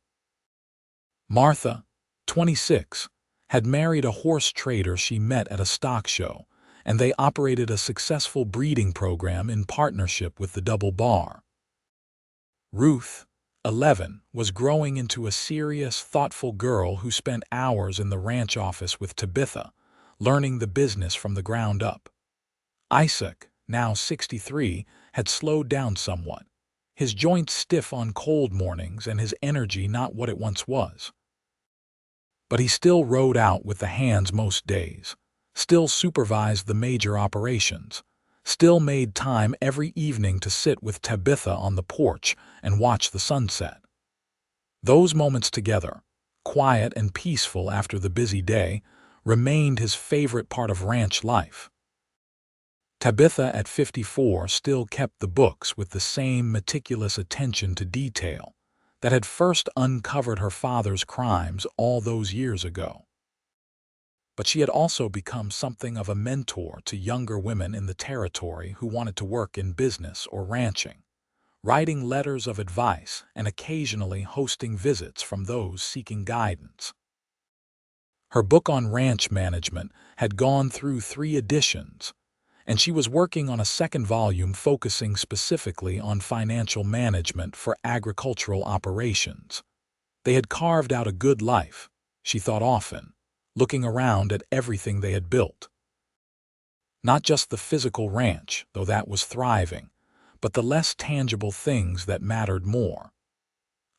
[SPEAKER 1] Martha, 26, had married a horse trader she met at a stock show, and they operated a successful breeding program in partnership with the Double Bar. Ruth, 11, was growing into a serious, thoughtful girl who spent hours in the ranch office with Tabitha, learning the business from the ground up. Isaac, now 63, had slowed down somewhat, his joints stiff on cold mornings and his energy not what it once was. But he still rode out with the hands most days, still supervised the major operations, still made time every evening to sit with Tabitha on the porch and watch the sunset. Those moments together, quiet and peaceful after the busy day, remained his favorite part of ranch life. Tabitha, at 54, still kept the books with the same meticulous attention to detail that had first uncovered her father's crimes all those years ago. But she had also become something of a mentor to younger women in the territory who wanted to work in business or ranching, writing letters of advice and occasionally hosting visits from those seeking guidance. Her book on ranch management had gone through 3 editions, and she was working on a second volume focusing specifically on financial management for agricultural operations. They had carved out a good life, she thought often, looking around at everything they had built. Not just the physical ranch, though that was thriving, but the less tangible things that mattered more.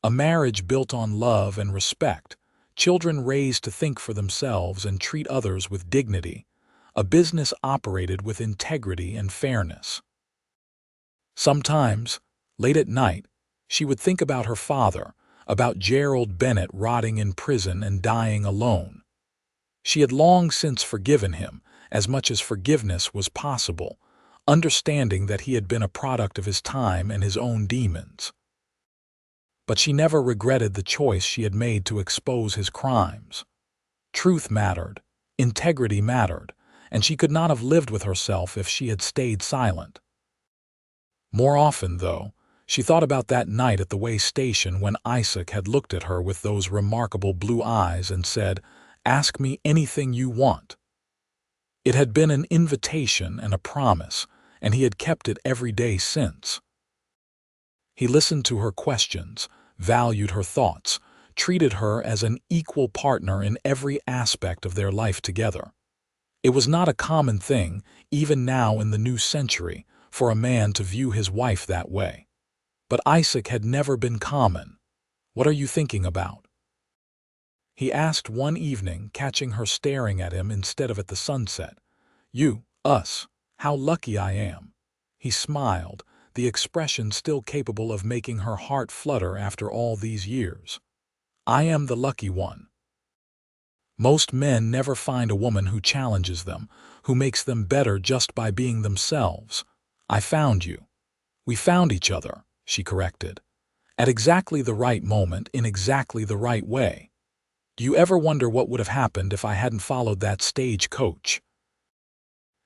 [SPEAKER 1] A marriage built on love and respect, children raised to think for themselves and treat others with dignity, a business operated with integrity and fairness. Sometimes, late at night, she would think about her father, about Gerald Bennett rotting in prison and dying alone. She had long since forgiven him, as much as forgiveness was possible, understanding that he had been a product of his time and his own demons. But she never regretted the choice she had made to expose his crimes. Truth mattered, integrity mattered, and she could not have lived with herself if she had stayed silent. More often, though, she thought about that night at the way station when Isaac had looked at her with those remarkable blue eyes and said, "Ask me anything you want." It had been an invitation and a promise, and he had kept it every day since. He listened to her questions, valued her thoughts, treated her as an equal partner in every aspect of their life together. It was not a common thing, even now in the new century, for a man to view his wife that way. But Isaac had never been common. "What are you thinking about?" he asked one evening, catching her staring at him instead of at the sunset. "You, us, how lucky I am." He smiled, the expression still capable of making her heart flutter after all these years. "I am the lucky one. Most men never find a woman who challenges them, who makes them better just by being themselves. I found you. We found each other," she corrected, "at exactly the right moment in exactly the right way. Do you ever wonder what would have happened if I hadn't followed that stagecoach?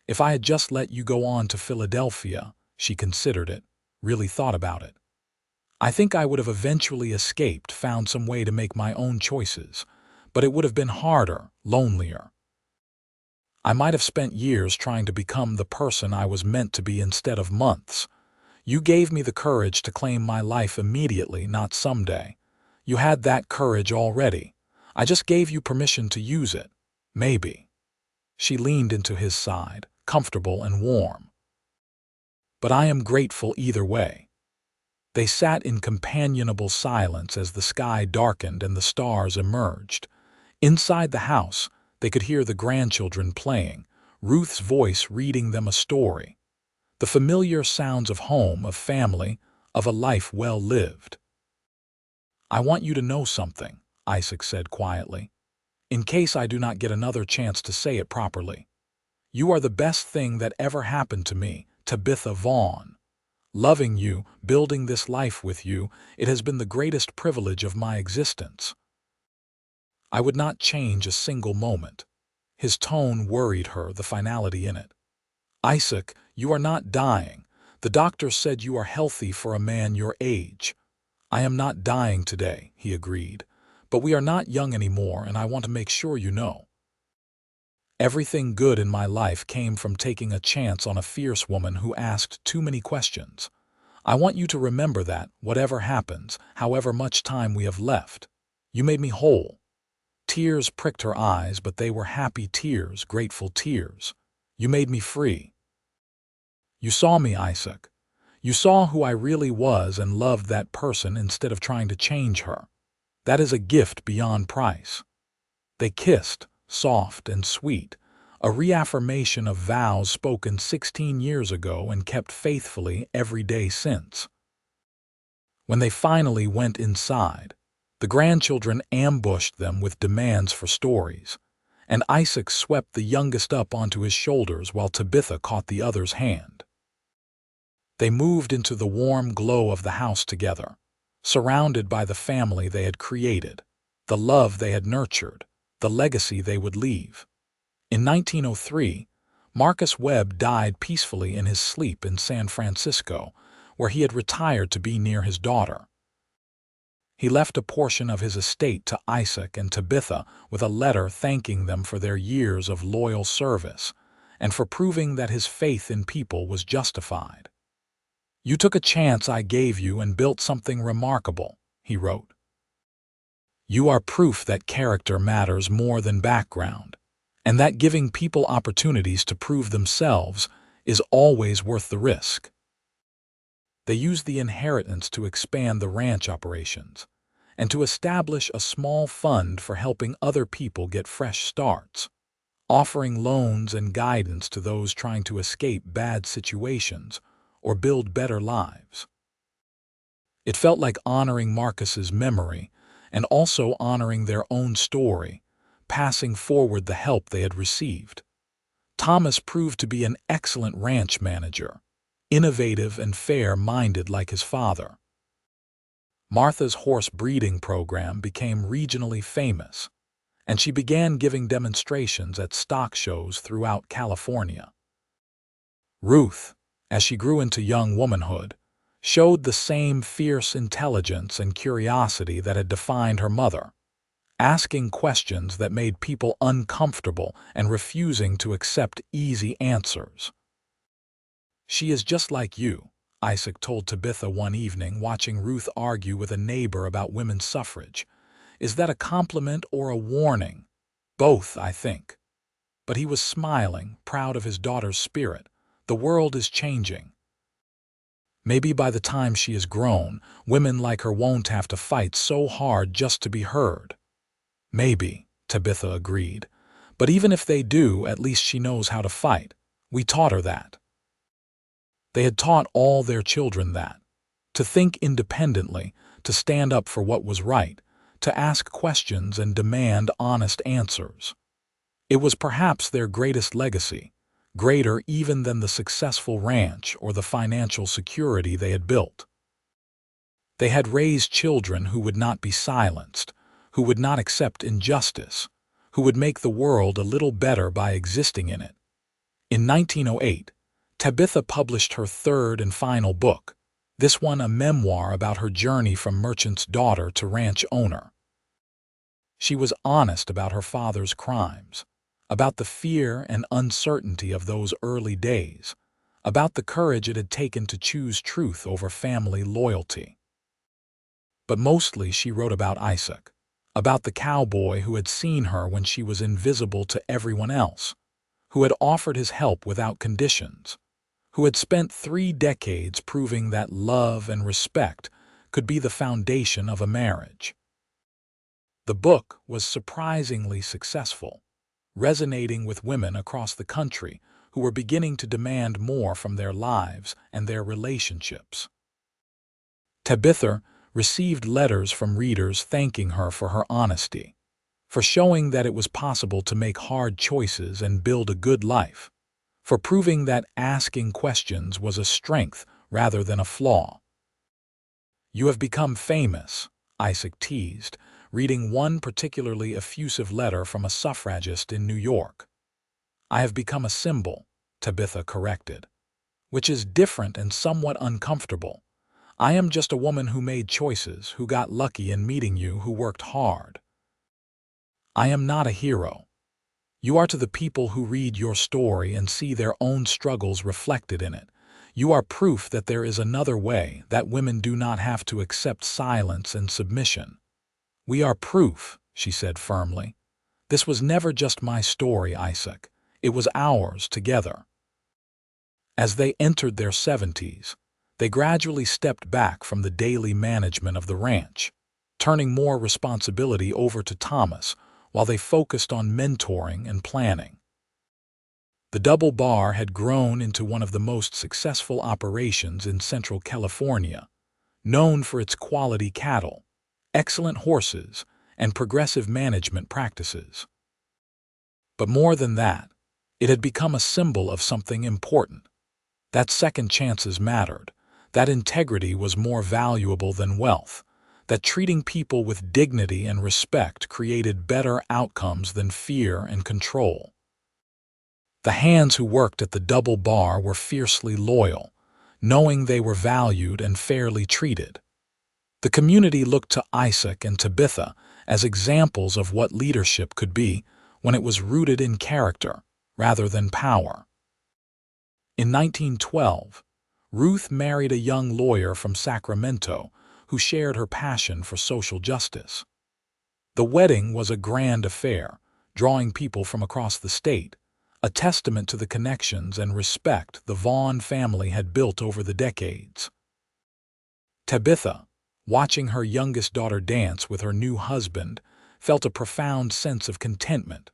[SPEAKER 1] If I had just let you go on to Philadelphia?" She considered it, really thought about it. "I think I would have eventually escaped, found some way to make my own choices, but it would have been harder, lonelier. I might have spent years trying to become the person I was meant to be instead of months. You gave me the courage to claim my life immediately, not someday. You had that courage already. I just gave you permission to use it. Maybe." She leaned into his side, comfortable and warm. "But I am grateful either way." They sat in companionable silence as the sky darkened and the stars emerged. Inside the house, they could hear the grandchildren playing, Ruth's voice reading them a story. The familiar sounds of home, of family, of a life well lived. "I want you to know something," Isaac said quietly, "in case I do not get another chance to say it properly. You are the best thing that ever happened to me, Tabitha Vaughn. Loving you, building this life with you, it has been the greatest privilege of my existence. I would not change a single moment." His tone worried her, the finality in it. "Isaac, you are not dying. The doctor said you are healthy for a man your age." "I am not dying today," he agreed. "But we are not young anymore, and I want to make sure you know. Everything good in my life came from taking a chance on a fierce woman who asked too many questions. I want you to remember that, whatever happens, however much time we have left. You made me whole." Tears pricked her eyes, but they were happy tears, grateful tears. "You made me free. You saw me, Isaac. You saw who I really was and loved that person instead of trying to change her. That is a gift beyond price." They kissed, soft and sweet, a reaffirmation of vows spoken 16 years ago and kept faithfully every day since. When they finally went inside, the grandchildren ambushed them with demands for stories, and Isaac swept the youngest up onto his shoulders while Tabitha caught the other's hand. They moved into the warm glow of the house together, surrounded by the family they had created, the love they had nurtured, the legacy they would leave. In 1903, Marcus Webb died peacefully in his sleep in San Francisco, where he had retired to be near his daughter. He left a portion of his estate to Isaac and Tabitha with a letter thanking them for their years of loyal service and for proving that his faith in people was justified. "You took a chance I gave you and built something remarkable," he wrote. "You are proof that character matters more than background, and that giving people opportunities to prove themselves is always worth the risk." They used the inheritance to expand the ranch operations and to establish a small fund for helping other people get fresh starts, offering loans and guidance to those trying to escape bad situations or build better lives. It felt like honoring Marcus's memory and also honoring their own story, passing forward the help they had received. Thomas proved to be an excellent ranch manager, innovative and fair-minded like his father. Martha's horse breeding program became regionally famous, and she began giving demonstrations at stock shows throughout California. Ruth, as she grew into young womanhood, showed the same fierce intelligence and curiosity that had defined her mother, asking questions that made people uncomfortable and refusing to accept easy answers. "She is just like you," Isaac told Tabitha one evening watching Ruth argue with a neighbor about women's suffrage. "Is that a compliment or a warning?" "Both, I think." But he was smiling, proud of his daughter's spirit. "The world is changing. Maybe by the time she is grown, women like her won't have to fight so hard just to be heard." "Maybe," Tabitha agreed. "But even if they do, at least she knows how to fight. We taught her that." They had taught all their children that. To think independently, to stand up for what was right, to ask questions and demand honest answers. It was perhaps their greatest legacy, greater even than the successful ranch or the financial security they had built. They had raised children who would not be silenced, who would not accept injustice, who would make the world a little better by existing in it. In 1908, Tabitha published her third and final book, this one a memoir about her journey from merchant's daughter to ranch owner. She was honest about her father's crimes, about the fear and uncertainty of those early days, about the courage it had taken to choose truth over family loyalty. But mostly she wrote about Isaac, about the cowboy who had seen her when she was invisible to everyone else, who had offered his help without conditions, who had spent 3 decades proving that love and respect could be the foundation of a marriage. The book was surprisingly successful, resonating with women across the country who were beginning to demand more from their lives and their relationships. Tabitha received letters from readers thanking her for her honesty, for showing that it was possible to make hard choices and build a good life, for proving that asking questions was a strength rather than a flaw. "You have become famous," Isaac teased, reading one particularly effusive letter from a suffragist in New York. "I have become a symbol," Tabitha corrected, "which is different and somewhat uncomfortable. I am just a woman who made choices, who got lucky in meeting you, who worked hard. I am not a hero. You are to the people who read your story and see their own struggles reflected in it. You are proof that there is another way, that women do not have to accept silence and submission. We are proof," she said firmly. "This was never just my story, Isaac. It was ours together." As they entered their 70s, they gradually stepped back from the daily management of the ranch, turning more responsibility over to Thomas while they focused on mentoring and planning. The Double Bar had grown into one of the most successful operations in Central California, known for its quality cattle, excellent horses, and progressive management practices. But more than that, it had become a symbol of something important: that second chances mattered, that integrity was more valuable than wealth, that treating people with dignity and respect created better outcomes than fear and control. The hands who worked at the Double Bar were fiercely loyal, knowing they were valued and fairly treated. The community looked to Isaac and Tabitha as examples of what leadership could be when it was rooted in character rather than power. In 1912, Ruth married a young lawyer from Sacramento who shared her passion for social justice. The wedding was a grand affair, drawing people from across the state, a testament to the connections and respect the Vaughn family had built over the decades. Tabitha, watching her youngest daughter dance with her new husband, felt a profound sense of contentment.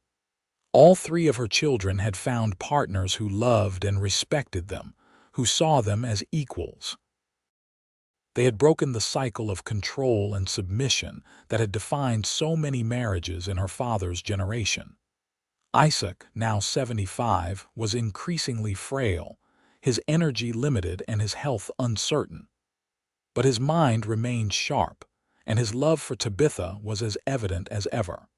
[SPEAKER 1] All 3 of her children had found partners who loved and respected them, who saw them as equals. They had broken the cycle of control and submission that had defined so many marriages in her father's generation. Isaac, now 75, was increasingly frail, his energy limited and his health uncertain. But his mind remained sharp, and his love for Tabitha was as evident as ever.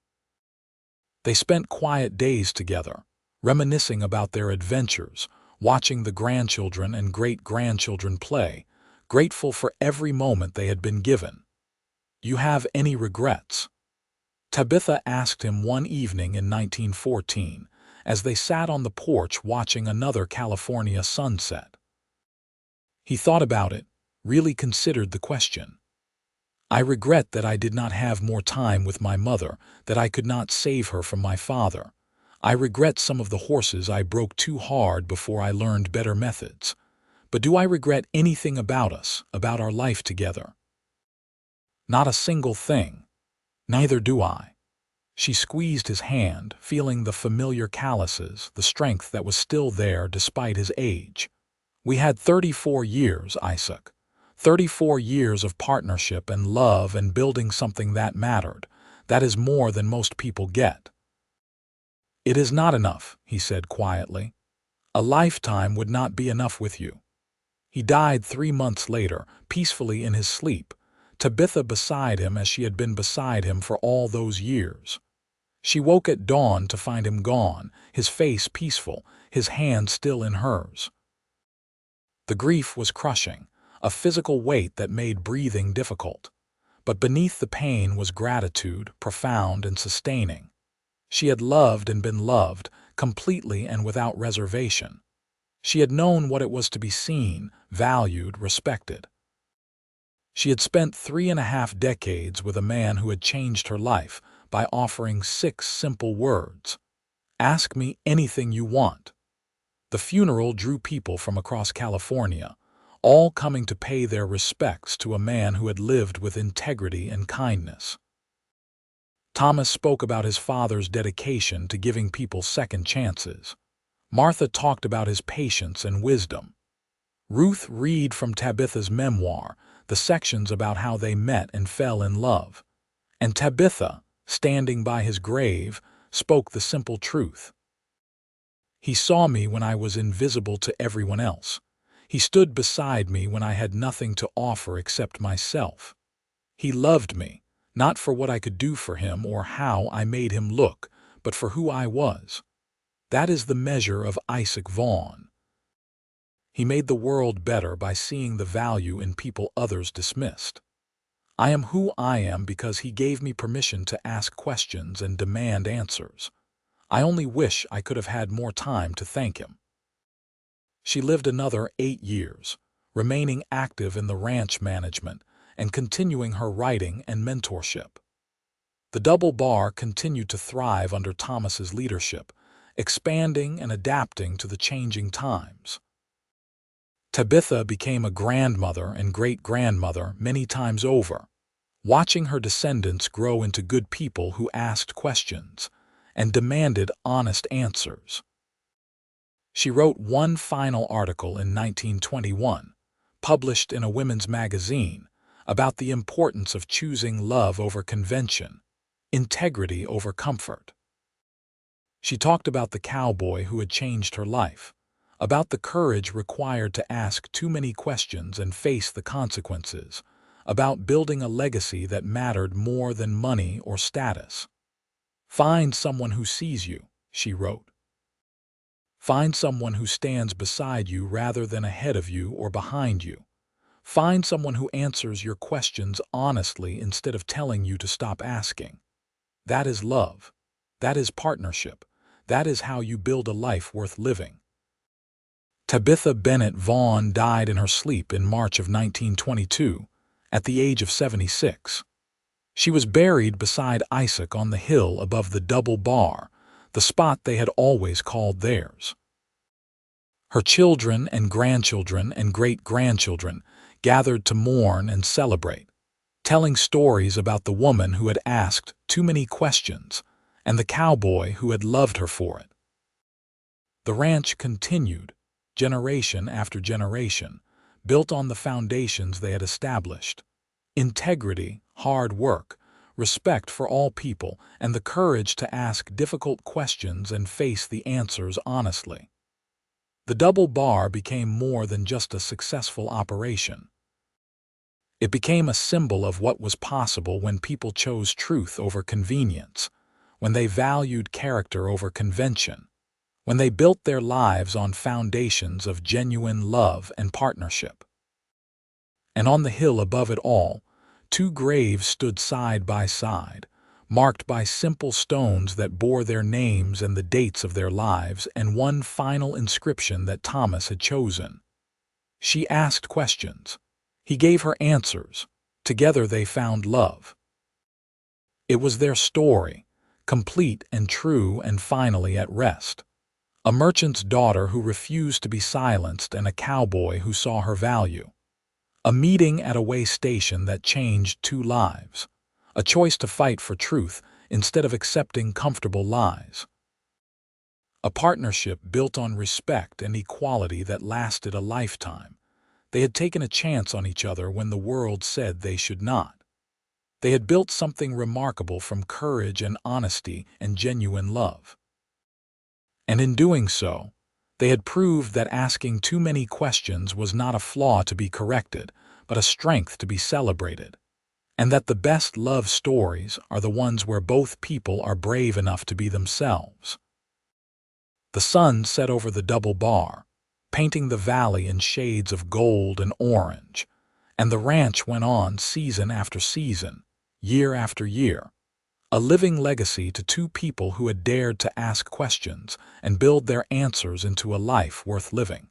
[SPEAKER 1] They spent quiet days together, reminiscing about their adventures, watching the grandchildren and great-grandchildren play, grateful for every moment they had been given. "You have any regrets?" Tabitha asked him one evening in 1914, as they sat on the porch watching another California sunset. He thought about it, really considered the question. "I regret that I did not have more time with my mother, that I could not save her from my father. I regret some of the horses I broke too hard before I learned better methods. But do I regret anything about us, about our life together?" "Not a single thing. Neither do I." She squeezed his hand, feeling the familiar calluses, the strength that was still there despite his age. "We had 34 years, Isaac. 34 years of partnership and love and building something that mattered. That is more than most people get." "It is not enough," he said quietly. "A lifetime would not be enough with you." He died 3 months later, peacefully in his sleep, Tabitha beside him as she had been beside him for all those years. She woke at dawn to find him gone, his face peaceful, his hand still in hers. The grief was crushing, a physical weight that made breathing difficult. But beneath the pain was gratitude, profound and sustaining. She had loved and been loved, completely and without reservation. She had known what it was to be seen, valued, respected. She had spent 3.5 decades with a man who had changed her life by offering 6 simple words: Ask me anything you want." The funeral drew people from across California, all coming to pay their respects to a man who had lived with integrity and kindness. Thomas spoke about his father's dedication to giving people second chances. Martha talked about his patience and wisdom. Ruth read from Tabitha's memoir the sections about how they met and fell in love. And Tabitha, standing by his grave, spoke the simple truth. "He saw me when I was invisible to everyone else. He stood beside me when I had nothing to offer except myself. He loved me, not for what I could do for him or how I made him look, but for who I was. That is the measure of Isaac Vaughn. He made the world better by seeing the value in people others dismissed. I am who I am because he gave me permission to ask questions and demand answers. I only wish I could have had more time to thank him." She lived another 8 years, remaining active in the ranch management and continuing her writing and mentorship. The Double Bar continued to thrive under Thomas's leadership, expanding and adapting to the changing times. Tabitha became a grandmother and great-grandmother many times over, watching her descendants grow into good people who asked questions and demanded honest answers. She wrote one final article in 1921, published in a women's magazine, about the importance of choosing love over convention, integrity over comfort. She talked about the cowboy who had changed her life, about the courage required to ask too many questions and face the consequences, about building a legacy that mattered more than money or status. "Find someone who sees you," she wrote. "Find someone who stands beside you rather than ahead of you or behind you. Find someone who answers your questions honestly instead of telling you to stop asking. That is love. That is partnership. That is how you build a life worth living." Tabitha Bennett Vaughn died in her sleep in March of 1922, at the age of 76. She was buried beside Isaac on the hill above the Double Bar, the spot they had always called theirs. Her children and grandchildren and great-grandchildren gathered to mourn and celebrate, telling stories about the woman who had asked too many questions and the cowboy who had loved her for it. The ranch continued, generation after generation, built on the foundations they had established: integrity, hard work, respect for all people, and the courage to ask difficult questions and face the answers honestly. The Double Bar became more than just a successful operation. It became a symbol of what was possible when people chose truth over convenience, when they valued character over convention, when they built their lives on foundations of genuine love and partnership. And on the hill above it all, 2 graves stood side by side, marked by simple stones that bore their names and the dates of their lives, and one final inscription that Thomas had chosen. She asked questions. He gave her answers. Together they found love. It was their story, complete and true and finally at rest. A merchant's daughter who refused to be silenced and a cowboy who saw her value. A meeting at a way station that changed 2 lives. A choice to fight for truth instead of accepting comfortable lies. A partnership built on respect and equality that lasted a lifetime. They had taken a chance on each other when the world said they should not. They had built something remarkable from courage and honesty and genuine love. And in doing so, they had proved that asking too many questions was not a flaw to be corrected, but a strength to be celebrated. And that the best love stories are the ones where both people are brave enough to be themselves. The sun set over the Double Bar, painting the valley in shades of gold and orange, and the ranch went on season after season, year after year, a living legacy to 2 people who had dared to ask questions and build their answers into a life worth living.